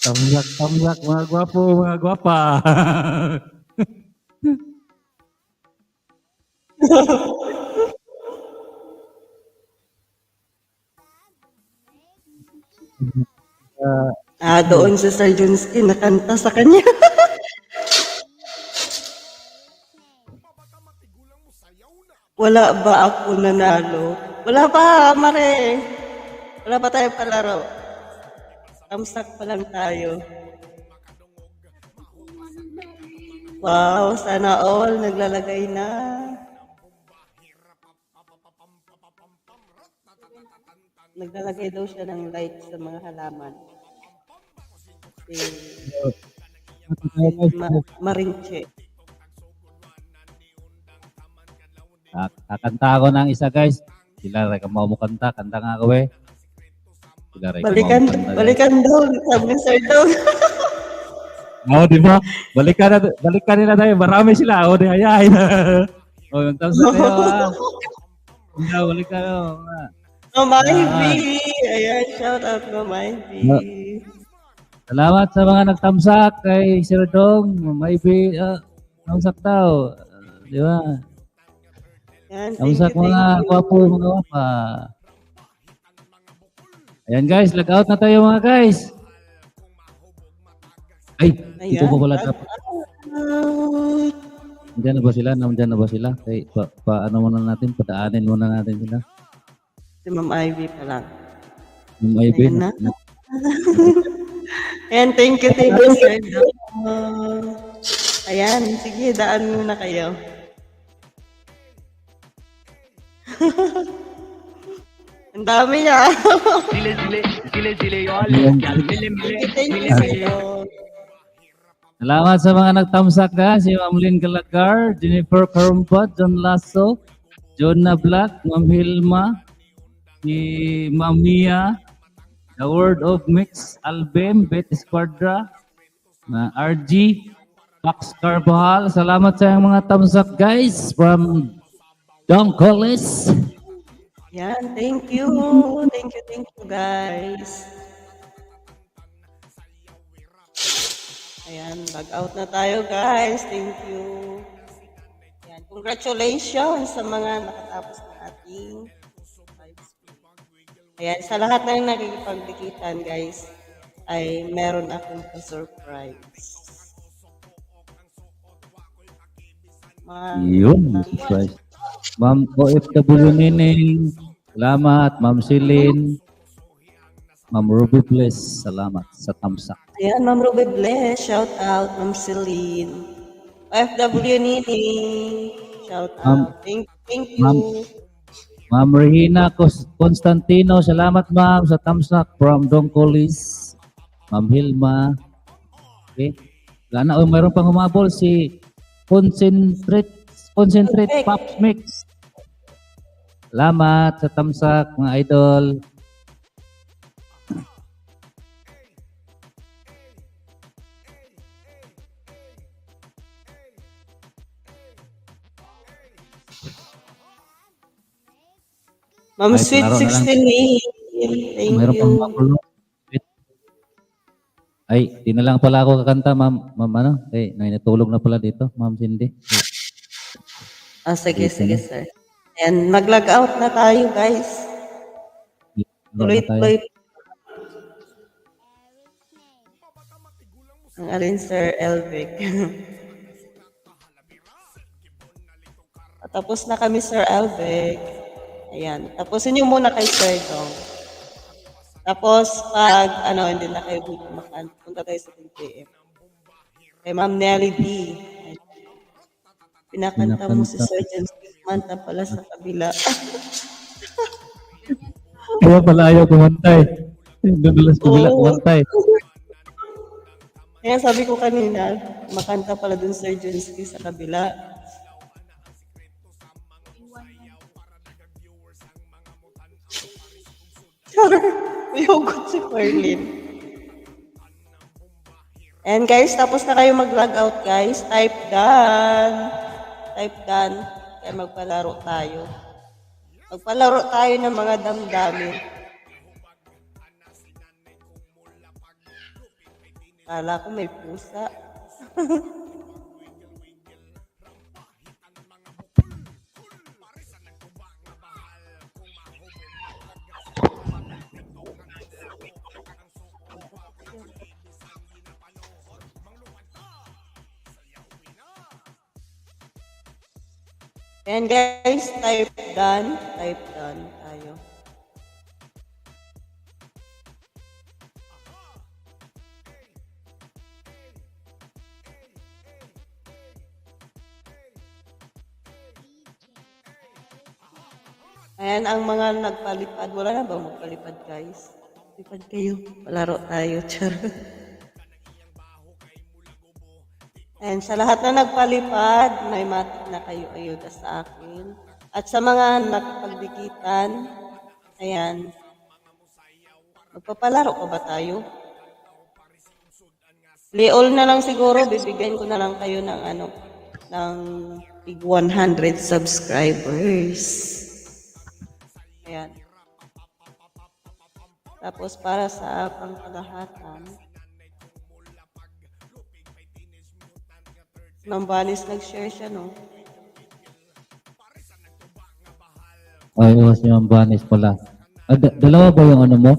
Tamsak, mga gwapo, mga gwapa. Doon si Sir Junski nakanta sa kanya. Wala ba ako nanalo? Wala pa, Mare. Wala pa tayo palaro. Tamsak pa lang tayo. Wow, sana all naglalagay na. Naglalagay daw siya ng light sa mga halaman. Marinche. Kakanta ako ng isa guys. Sila rin mo kanta. Kanta nga ako eh. Balikan daw. Sabi ni Sir daw. Di ba? Balikan nila tayo. Marami sila. Di ayayin. Yung tamsa tayo. Balikan. Ma'am Ivy. Ayan, shout out Ma'am Ivy. Salamat sa mga nagtamsak kay Sir Dong, Maybe, tamsak daw. Di ba? Ayan, Tamsak mga gwapo, mga wapa. Ayan guys, log out na tayo mga guys. Ay, ito Ayan, pa pala log dapat. out. Nandiyan na ba sila? Nandiyan na ba sila? Kay, ano muna natin, padaanin muna natin sila. Si Ma'am Ivy pa lang. Yung Maybe. Ayan na. Ayan, thank you, Sir Dong. Ayan, sige, daan muna kayo. Ang dami niya. Zile zile, zile zile yo alert gal. Mile mile, Thank you, mile Sir mile. Dong. Salamat sa mga nagtamsak ka. Si Ma'am Lynn Galagar, Jennifer Carumpa, John Lasso, Jonah Black, Ma'am Hilma, si Ma'am Mia, The Word of Mix, Albem, Beth Esquadra, na RG, Pax Carvajal. Salamat sa mga tamsak guys from Don Collis. Yan, thank you. Thank you guys. Ayan, log out na tayo guys. Thank you. Ayan, congratulations sa mga nakatapos ng ating live stream. Ayan, sa lahat ng nakikipagdikitan guys, ay meron akong pa-surprise. Yun, surprise. Ma'am OFW Nining, salamat. Ma'am Celine, Ma'am Ruby Bliss, salamat sa tamsak. Ayan, Ma'am Ruby Bless, shout out, Ma'am Celine. FW Nini, shout out. Thank you. Ma'am Regina Constantino, salamat ma'am sa tamsak from Don Collis. Ma'am Hilma. Okay. Lana, mayroon pang humabol si Concentrate Pops Mix. Salamat sa tamsak mga idol. Ma'am Ay, Sweet palaro na lang. 16. Thank Mayroon you. pang humabol. Ay, di na lang pala ako kakanta, ma'am. Ma'am, ano? Eh, natulog na pala dito, ma'am Cindy. Sige, sir. Ayan, mag-log out na tayo, guys. Tuloy-tuloy. Ang alin, Sir Elvic. Tapos na kami, Sir Elvic. Ayan. Tapusin niyo muna kay Sir Dong. Tapos, pag, hindi na kayo dito punta tayo sa 10 p.m. Kay Ma'am Nelly D. Pinakanta mo si Surgeon Manta pala sa kabila. Kaya pala ayaw kumantay. Doon sa kabila kumantay. Kaya sabi ko kanina, makanta pala dun Sir Jensky sa kabila. May hugot si Perlin. And guys, tapos na kayo mag-log out guys. Type done. Type done. Kaya magpalaro tayo. Magpalaro tayo ng mga damdamin. Kala ko may pusa. Ayan guys, type done tayo. Ayan ang mga nagpalipad. Wala na ba magpalipad guys? Lipad kayo. Palaro tayo. Char. Ayan, sa lahat na nagpalipad, may matik na kayo ayuda sa akin. At sa mga nakapagdikitan, ayan, magpapalaro ka ba tayo? Leol na lang siguro, bibigyan ko na lang kayo ng ng big 100 subscribers. Ayan. Tapos para sa pangkalahatan, Ma'am Vanis nag-share siya, no? Ay, si Ma'am Vanis pala. Dalawa ba yung ano mo?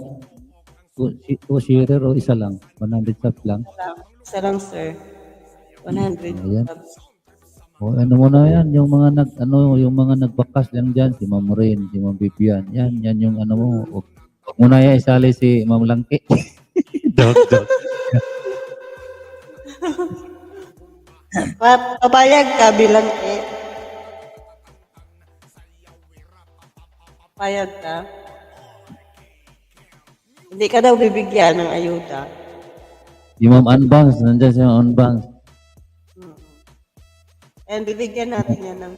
Two sharer o isa lang? 100 subs lang? Isa lang, sir. 100 Ayan. subs. O ano mo na yan, yung mga yung mga nagbakas lang diyan, si Ma'am Rain, si Ma'am Vivian. Yan yung ano mo. Huwag mo na yan isali si Ma'am Langke. Joke. Papayag ka bilang Papayag ka. Hindi ka daw bibigyan ng ayuda. Si Ma'am Anbangs, nandiyan si Ma'am Anbangs. And bibigyan natin yan ng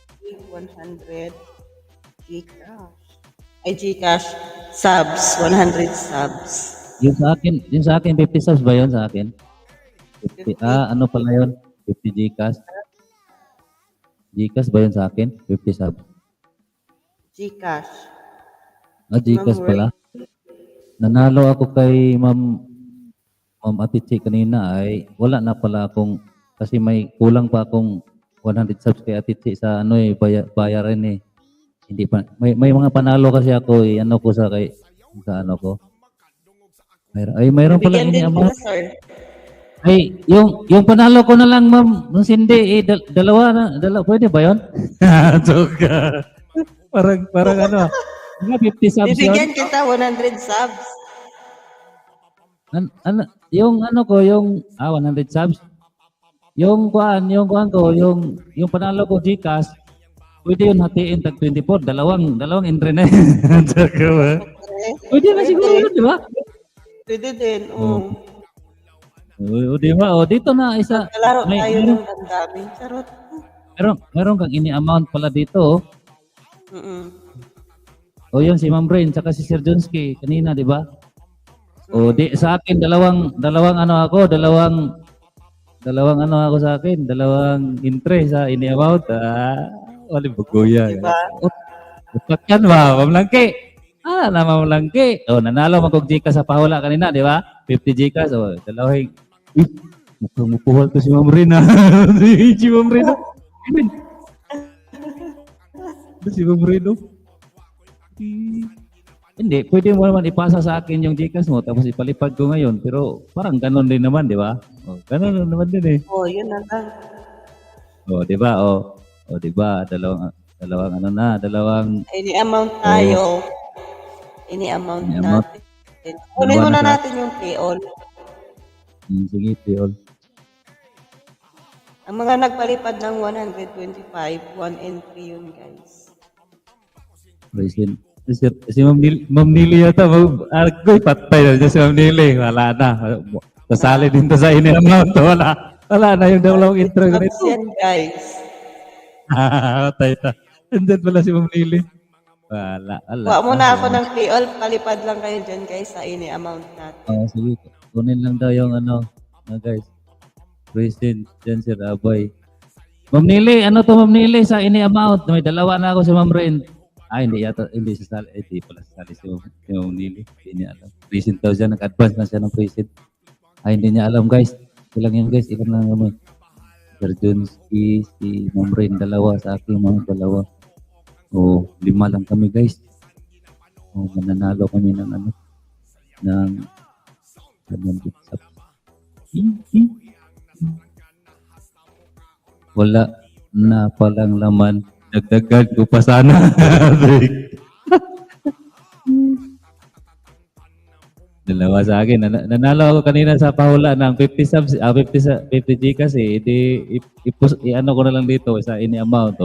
100 Gcash. Ay, Gcash subs. 100 subs. Yung sa akin 50 subs ba yun sa akin? 50, ano pala yun? 50 Gcash. Gcash ba yun sa akin? 50 subs. Gcash. Gcash pala. Nanalo ako kay Ma'am Atichi kanina ay wala na pala akong kasi may kulang pa akong 100 subs kay Atichi sa ano bayaran eh. Hindi pa may mga panalo kasi ako ano ko sa ano ko. Mayroon pala Bibigyan ini din amount. kita, sir. Ay, yung panalo ko na lang, ma'am, nung sindi, dalawa, pwede ba yun? Joke. Parang ano, 50 subs yun. Bibigyan kita 100 subs. Yung ano ko, yung 100 subs. Yung kuan ko, yung panalo ko Gcash, pwede yun hatiin tag 24, dalawang entry na yun. Joke ba? Pwede na siguro yun, di ba? Pwede din. Oo. O, di ba? O, dito na isa. Kalaro tayo ng damdamin. Charot. Meron kang ini-amount pala dito. O yun, si Ma'am Brain, saka si Sir Jonsky, kanina, di ba? O, sa akin, dalawang ano ako sa akin, dalawang entry sa ini-amount. Wali bagoya. Diba? Utak yan ba, Ma'am Langke? Na Ma'am Langke. O, nanalo magkog Gcash sa pahula kanina, di ba? 50 Gcash. O, dalawang mukhang mupuhal to si Ma'am Rina. Si Ma'am Rina. Si Ma'am Rina. Hindi, pwede mo naman ipasa sa akin yung Gcash mo tapos ipalipad ko ngayon. Pero parang ganon din naman, di ba? Ganon naman din eh. Yun na lang. Di ba? Di ba? Dalawang ano na, dalawang... Ini-amount tayo. Ini-amount natin. Kunin muna natin yung pay-all. Sige, pay-all. Ang mga nagpalipad ng 125, 1 entry yun, guys. Present. Si Ma'am Nili yata, Argoy, patay na si Ma'am Nili. Wala na. Kasali din to sa ini-amount. Wala na yung dalawang intro. Subs yan, guys. Patay na. Andyan pala si Ma'am Nili. Wala. Kuha muna ako ng pay-all. Palipad lang kayo dyan, guys, sa ini-amount natin. Sige. Kunin lang daw yung guys. Present dyan si Raboy. Ma'am Nili, ano to Ma'am Nili sa ini-amount? May dalawa na ako si Ma'am Ren. Hindi sasali. Hindi pala sasali si Ma'am Nili. Hindi niya alam. Present daw siya. Nag-advance na siya ng present. Hindi niya alam guys. Ilang yan guys. Ilang lang naman. Sir Jonsky, si Ma'am Ren, dalawa. Sa akin mga dalawa. 5 lang kami guys. Mananalo kami ng ng wala na palang laman. Dagdagan ko pa sana. Dalawa sa akin. Nanalo ako kanina sa pahula ng 50 subs, 50 Gcash eh. I-ano ko na lang dito sa ini-amount.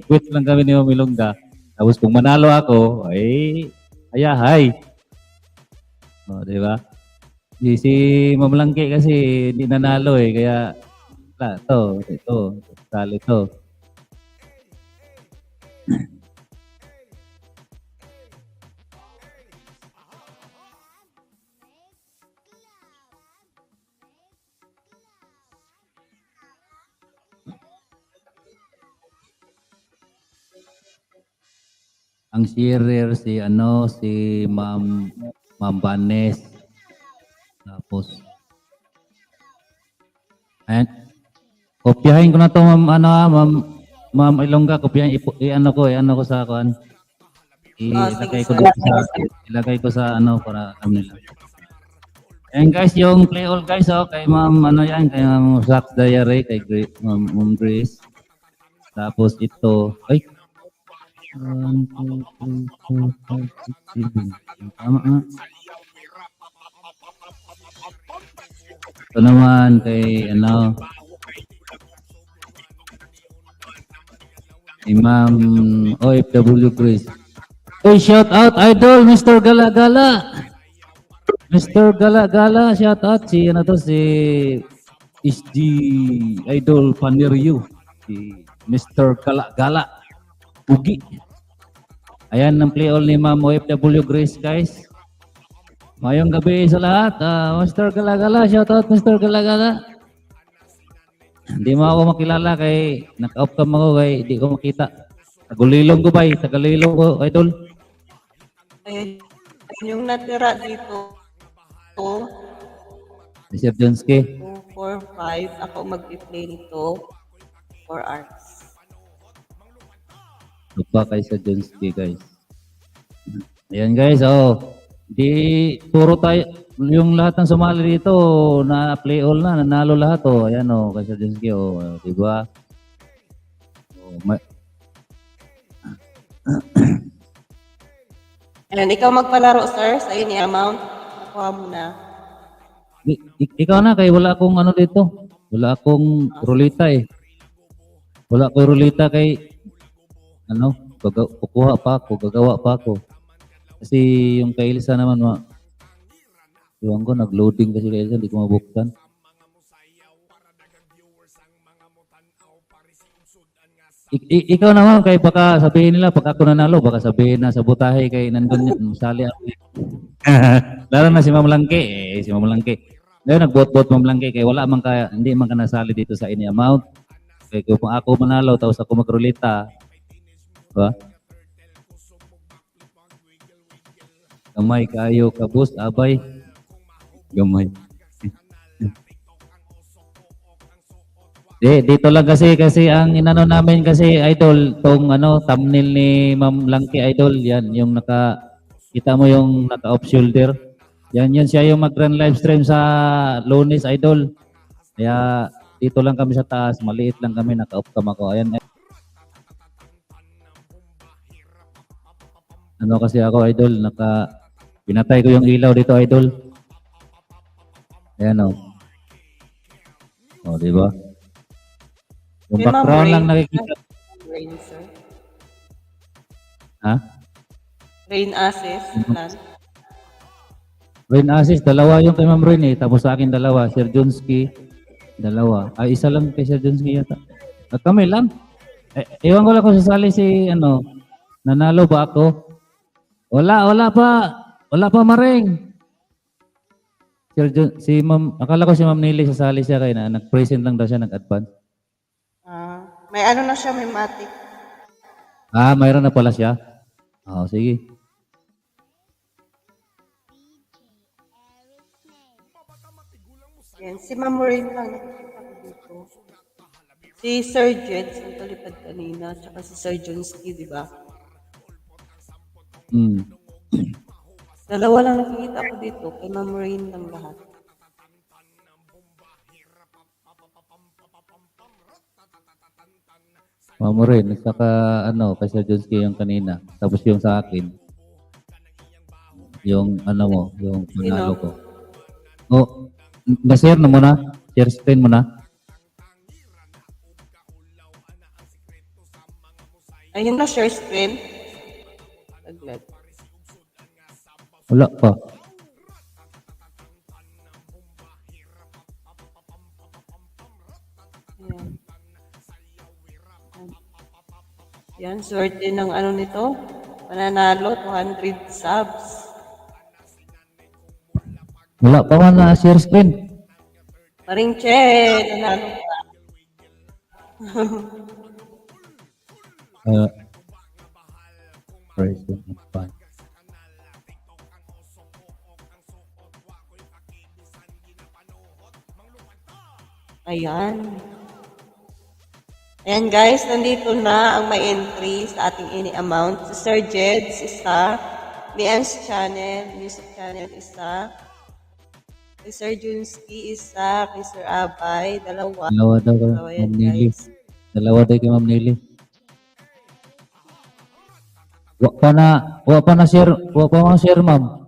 Quit lang kami ni Mamilongga. Tapos kung manalo ako, ayahay. Di ba? Si Ma'am Langke kasi hindi nanalo eh. Kaya, ito, sali to. Ang sharer si Ma'am Ma'am Vanes. Tapos, ayan. Kopyahin ko na to, ma'am, ma'am Ilongga, kopyahin, i-ano ko sa kuan. Ilagay ko sige, dito ilagay ko sa ano para alam nila. And guys, yung play all guys, kay ma'am, kay ma'am Zach Diary, kay ma'am Grace. Tapos ito, ay, 1, 2, 3, 4, 5, 6, 7. Tama nga. Ito naman kay Imam OFW Grace. Oy, shout out idol Mr. Gala-Gala. Mr. Gala-Gala, shout out si SG Idol Paniryu. Si Mr. Gala-Gala. Ugi. Ayan ang play all ni Ma'am OFW Grace, guys. Mayong gabi sa lahat. Mr. Gala-Gala, shout out Mr. Gala-Gala. Hindi mo ako makilala kay naka-off-cam ako kay hindi ko makita. Tagalilong ko ba? Tagalilong ko, idol. Ayun, yung natira dito, Sir Jonski. 2, 4, 5. Ako mag-play nito 4 hours. Lupa kay Sir Jonski, guys. Ayan, guys. Di puro tayo, yung lahat ng sumali dito na play all na, nanalo lahat. Ayan, kay Sir Jonski. Di ba? Ayan, ikaw magpalaro, sir, sa any amount. Kuha mo na. Ikaw na, kay wala akong ano dito. Wala akong rulita eh. Wala akong rulita kay kukuha pa ako, gagawa pa ako. Kasi yung kay Elsa naman, iwan ko, nag-loading kasi kay Elsa, hindi ko mabuksan. Ikaw naman, kay baka sabihin nila, pag ako nanalo, baka sabihin na sa butahe kay nandun yun, masali ako. Lalo na si Ma'am Langke, si Ma'am Langke. Ngayon, nag-bot-bot Ma'am Langke, kay wala man kaya, hindi man ka nasali dito sa any amount. Kaya kung ako manalo, tapos ako magrulita, diba? Gamay kayo kabus, abay. Gamay. Dito lang kasi ang inano namin kasi idol, tong thumbnail ni Ma'am Langke idol, yan yung kita mo yung naka-off shoulder. Yan siya yung mag-run live stream sa Lunes idol. Kaya dito lang kami sa taas, maliit lang kami, naka-off cam ako. Ayan. Kasi ako idol, pinatay ko yung ilaw dito idol. Ayan di ba? Yung May background Ma'am lang Rain. nakikita. Rain, sir. Ha? Rain Assist. Rain Assist, dalawa yung kay Ma'am Rain eh. Tapos sa akin dalawa. Sir Jonski, dalawa. Isa lang kay Sir Jonski yata. At kami lang. Ewan ko lang kung sasali si nanalo ba ako? Wala pa Maring. Si Ma'am, akala ko si Ma'am Nili sasali siya kaya nag-present lang daw siya, nag-advance. May ano na siya, may matic. Mayroon na pala siya. Sige. Yan, si Ma'am Rain lang nakikita ko dito. Si Sir Jed, yung talipad kanina, tsaka si Sir Jonski, di ba? Dalawa lang nakikita ko dito, kay Ma'am Rain lang lahat. Ma'am Rain, saka kay Sir Jonski yung kanina. Tapos yung sa akin. Yung yung panalo ko. Na-share na muna. Share screen mo na. Ayun na, share screen. Saglit. Wala pa. Yan, swerte ng nito. Mananalo, 200 subs. Wala pa man na share screen. Maring Che, nanalo ka. Praise God. Ayan. Ayan guys, nandito na ang may entry sa ating ini amount. Si Sir Jeds, isa. Mian's channel, music channel, isa. Kay Sir Junski, isa. Kay Sir Abay, dalawa. Dalawa daw kay Dalawa yan Ma'am Nelly. guys. Dalawa daw kay Ma'am Nelly. Wa pa na share, wa pa mga share ma'am.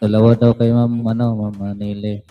Dalawa daw kay Ma'am Ma'am Nelly.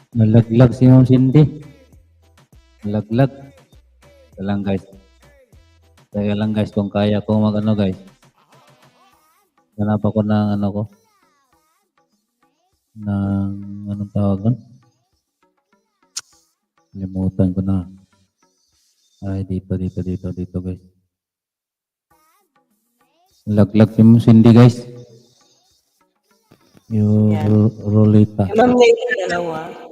Nalaglag si Ma'am Cindy. Nalaglag. Teka lang guys. Teka lang guys kung kaya ko mag-ano guys. Hanap ako ng ano ko. Ng anong tawag doon? Limutan ko na. Ay, dito guys. Nalaglag si Ma'am Cindy guys. Yung Yan. Rolita. Kay Ma'am Nelly, dalawa.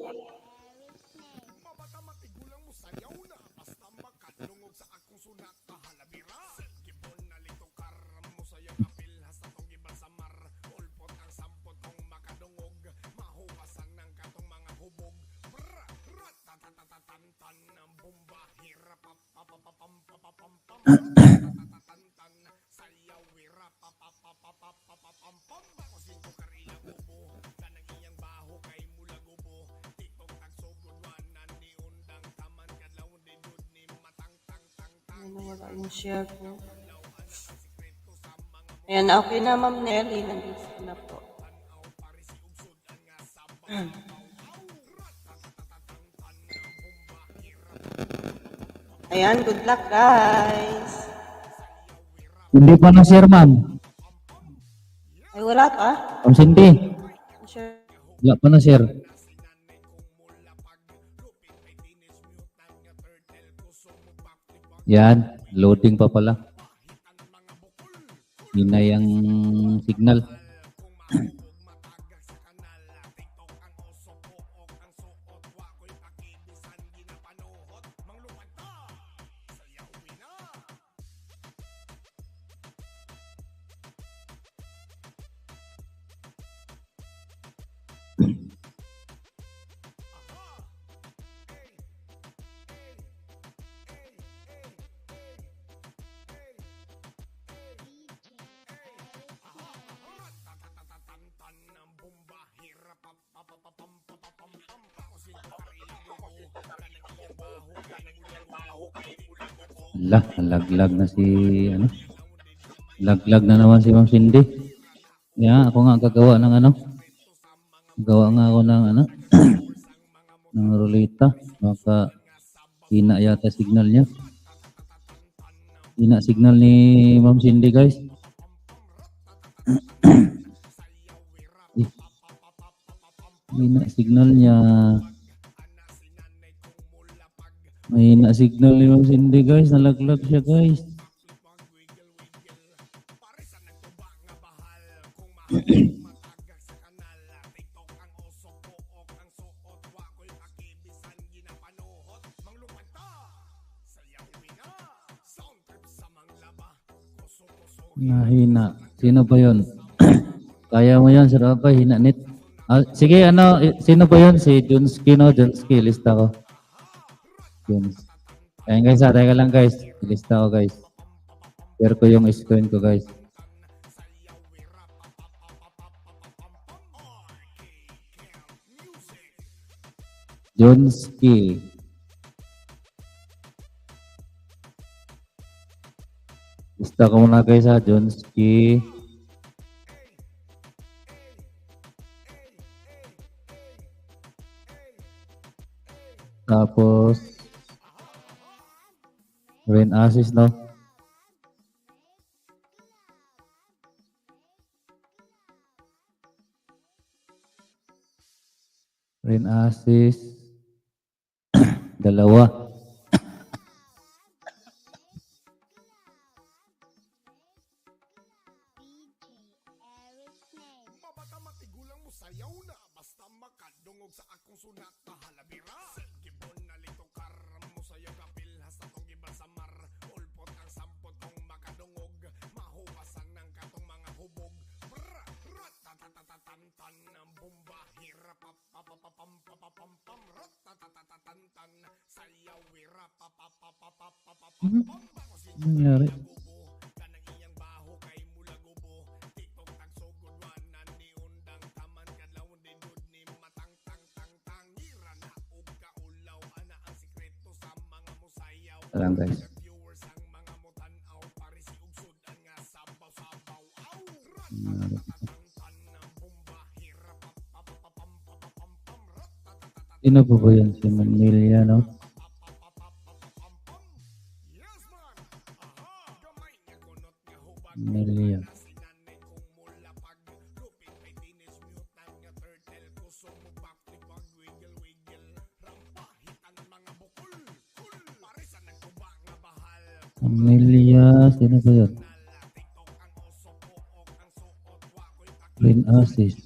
Ano, wala yung share ko. Ayan, okay na Ma'am Nelly. Nandito na po. Ayan, good luck guys. Hindi pa na share ma'am. Ay, wala pa? Ma'am Cindy. Share. Wala pa na share. Yan, loading pa pala. Yun na yung signal. Laglag na si ano? Laglag na naman si Ma'am Cindy. Yeah, ako nga gagawa ng ano? Gawa nga ako ng ano? ng rolita. Maka hina yata signal niya. Hina signal ni Ma'am Cindy, guys. Hina signal niya. Mahina signal ni Ma'am Cindy, guys. Nalaglag siya, guys. Nahina. Sino ba yun? Kaya mo yan, Sir Abay, hinanit. Sige, ano, sino ba yun? Si Junski, no? Junski, lista ko. Juns. Ayan guys, teka lang guys. Lista ko guys. Share ko yung screen ko guys. Junski. Lista ko muna guys ha, Junski. Tapos Rain Assist, no? Rain Assist. Dalawa. Mabata matigulang mo sayaw na basta makadungog sa akong sunat pahalabira. Gibon na litokar mo sayaw kapil hasta tong gibal samar. Ulpot ang sampot kong makadungog mahuwasan ng katong mga hubog. Bra ratatatatantan ng bomba hirap papapapam papapam pam ratatatatantan sayaw wira papapapapapam. Ano nangyari? Lang guys. Sino po ba yan? Si Manila, no? Manila. Amelia, sino ba yun? Rain Assist.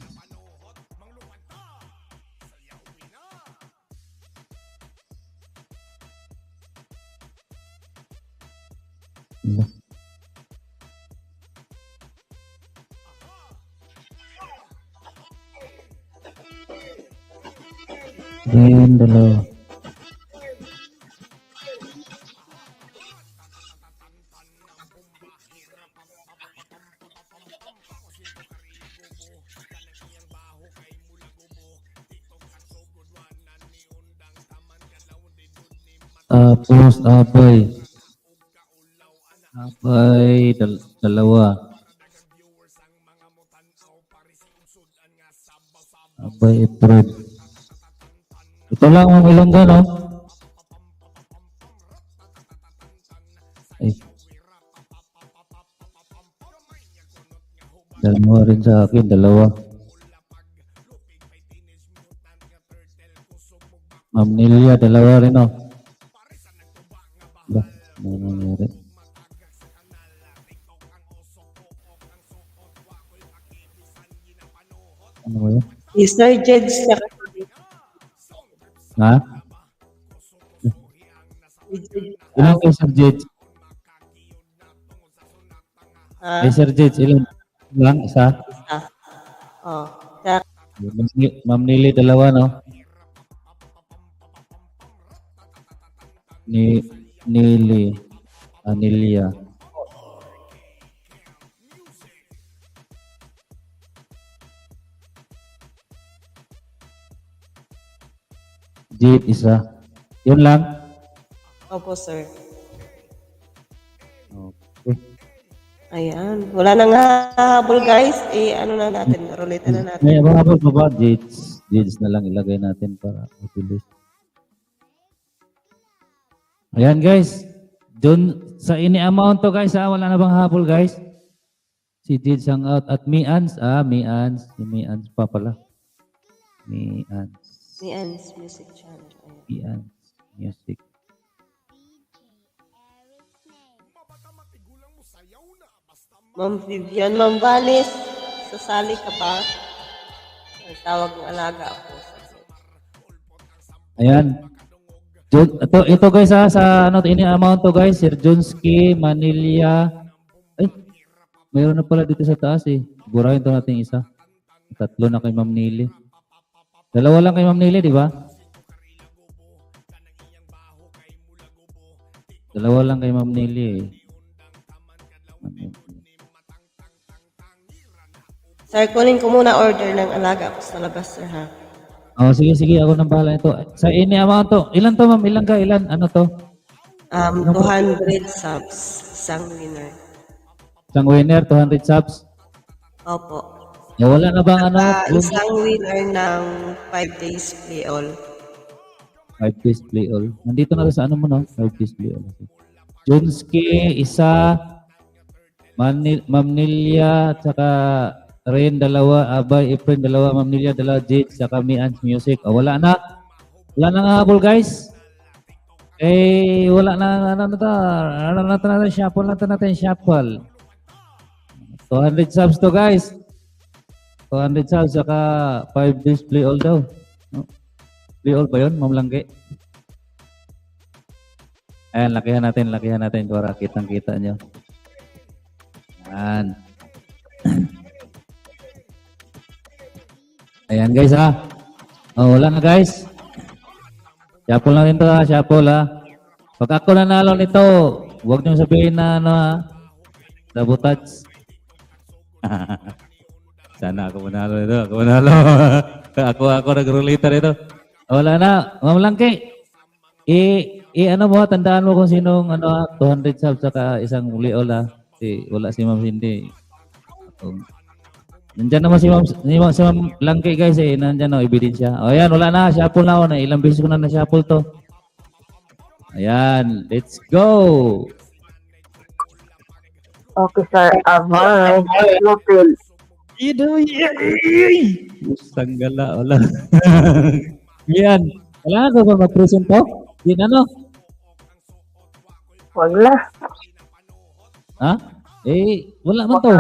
Ano? Rain, dalawa. Tapos Abay. Abay, dalawa. Abay, Fred. Ito lang ang ilang gano. Ay. Dalawa rin sa akin, dalawa. Ma'am Nelia, dalawa rin, oh. Ba, ano nangyari? Ano ba yun? Mr. Jeds, saka Ha? Ilang kay Sir Jeds? ha? Kay Sir Jeds, ilang? Ilang? Isa? Oh. Saka, Ma'am Nili, dalawa, no? Nili. Anelia. Jade, isa. Yun lang? opo, sir. Okay. Ayan. Wala nang hahabol, guys. Ano na natin? Ruleta na natin. May mga baba, Jades. Jades na lang ilagay natin para mabilis. Ayan, guys. Doon sa ini-amount to, guys, wala na bang habol, guys? Si Jades ang out. At Mians, Mians. Si Mians pa pala. Mians. Ni Anne's Music Channel. Ayan. Mians. Music. Ma'am Vivian, Ma'am Valis, sasali ka ba? Ang tawag ng alaga ako. Ayan. Ito guys sa ano ini amount to guys, Sir Junski, Manila. Ay, mayroon na pala dito sa taas eh. Burahin to natin isa. Tatlo na kay Ma'am Nili. Dalawa lang kay Ma'am Nili, di ba? Dalawa lang kay Ma'am Nili eh. Sir, kunin ko muna order ng alaga ko sa labas, sir, ha? Oh, sige, sige. Ako nang bahala ito. Sa ini amount to. Ilan to, ma'am? Ilan ka? Ilan? Ano to? 200 subs, isang winner. Isang winner, 200 subs. Opo. Wala na bang ano? Isang winner ng 5 days play all. 5 days play all. Nandito na rin sa ano mo, no? 5 days play all. Junski, isa. Ma'am Nilia, at saka Ren, dalawa. Abay, Efren, dalawa. Ma'am Nilia, dalawa. Jade, saka Mians Music. Oh, wala na. Wala na nga habol, guys. Eh, wala na. Ano na to? Ano na to natin? Shuffle na to natin. Shuffle. 200 subs to, guys. 200 subs, saka 5 days play all daw. No? Play all ba yun, Ma'am Langge? Ayan, lakihan natin para kitang-kita nyo. Ayan. Ayan guys ha. Oh, wala na guys. Shuffle na rin to ha, shuffle ha. Pag ako nanalo nito, huwag nyo sabihin na ano ha. Sabotage. Sana ako manalo nito, ako manalo. ako nag-rollator ito. Wala na, Ma'am Langke. Ano mo, tandaan mo kung sinong 200 subs saka isang liol ha. Wala si Ma'am Cindy. Nandyan naman si Ma'am Langke guys eh. Nandyan ebidensya. O ayan, wala na. Shuffle na ako na. Ilang beses ko na na-shuffle to. Ayan, let's go! Okay, sir. Avoid. Lupil. Sanggala, wala. Yan. Kailangan ko ba mag-present to? Yan ano? Wag na. Ha? Wala man to.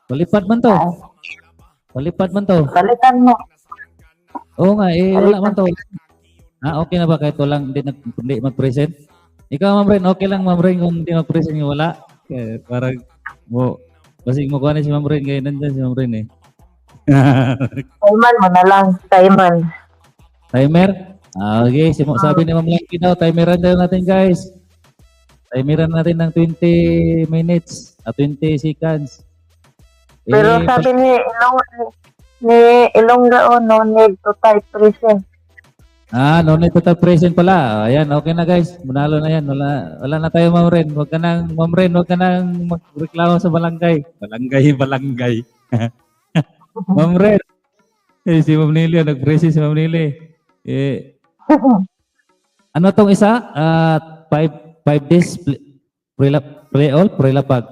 Palipad man to. Palipad man to. Balikan mo. Oo nga, wala man to. Okay na ba kahit walang hindi mag-present? Ikaw, Ma'am Ren, okay lang, Ma'am Ren, kung hindi mag-present yung wala? Parang, basig mo kuha na si Ma'am Ren, kaya nandyan si Ma'am Ren eh. Timer mo na lang. Timer? Okay, sabi ni Ma'am Langki daw, timeran daw natin guys. Timeran natin ng 20 minutes, 20 seconds. Pero sabi ni Ilongga, no need to type present. No need to type present pala. Ayan, okay na guys. Manalo na yan. Wala na tayo, Ma'am Ren. Ma'am Ren, huwag ka nang magreklamo sa barangay. Barangay. Ma'am Ren. Si Ma'am Nili, nag-present si Ma'am Nili. Ano tong isa? 5 days pre-lapag.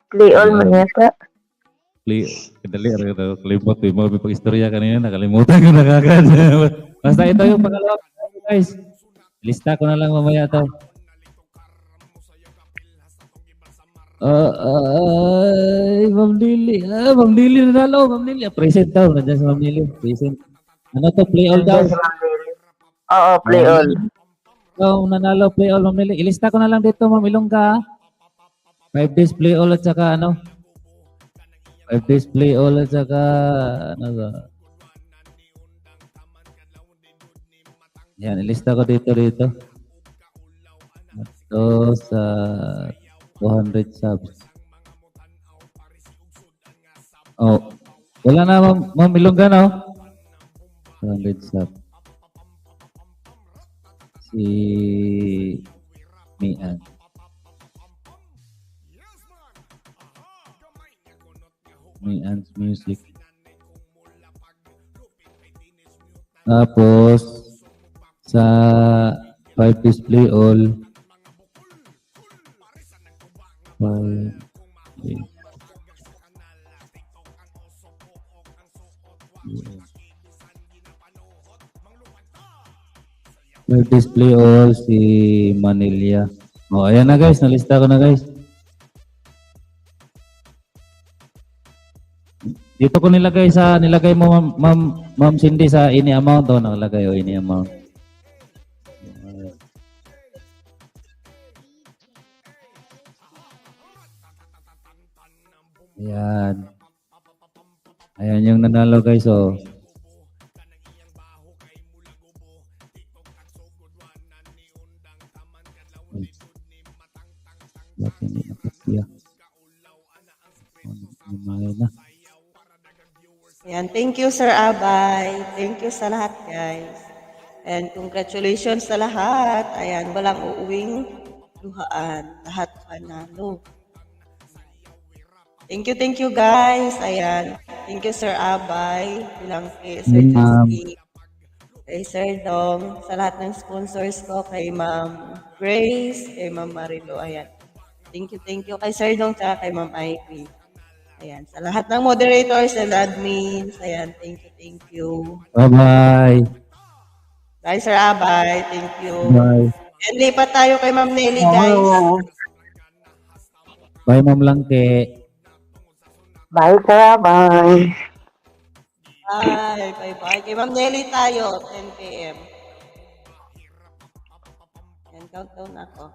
Play all mo niya ka. Kadali, kalimot. Yung mga pag-istorya kanina, nakalimutan ko na kagad. Basta ito yung pangalawa, guys. Lista ko na lang mamaya ito. Ma'am Lili. Ma'am Lili nanalo. Ma'am Lili. Present daw. Nandiyan si Ma'am Lili. Present. Ano to? Play all daw. Oo, play all. Nanalo. Play all, Ma'am Lili. Ilista ko na lang dito, Ma'am Ilongga. 5 days play all at saka 5 days play all at saka yan, ilista ko dito. Ito sa 200 subs. Wala na Ma'am Ilongga, no? 200 subs. Si Mian. Mian's Music. Tapos sa 5 display all 5 display all si Manilia. Ayan na guys, nalista ko na guys. Dito ko nilagay mo Ma'am Cindy sa ini amount nakalagay ini amount. Ayan. Ayan yung nanalo guys, oh. Ba't hindi nakapya? Lumaya na. Ayan, thank you Sir Abay. Thank you sa lahat guys. And congratulations sa lahat. Ayan, walang uuwing luhaan. Lahat panalo. Thank you guys. Ayan. Thank you Sir Abay. Bilang kay Sir Ma'am. Justy. Kay Sir Dong. Sa lahat ng sponsors ko. Kay Ma'am Grace. Kay Ma'am Marilo. Ayan. Thank you kay Sir Dong tsaka kay Ma'am Ivy. Ayan. Sa lahat ng moderators and admins. Ayan. Thank you. Bye-bye. Bye Sir Abay. Thank you. Bye. And lipat tayo kay Ma'am Nelly guys. Bye, Ma'am Langke. Bye, sir. Bye. Bye. Kay Ma'am Nelly tayo. 10 p.m. Yan, countdown ako.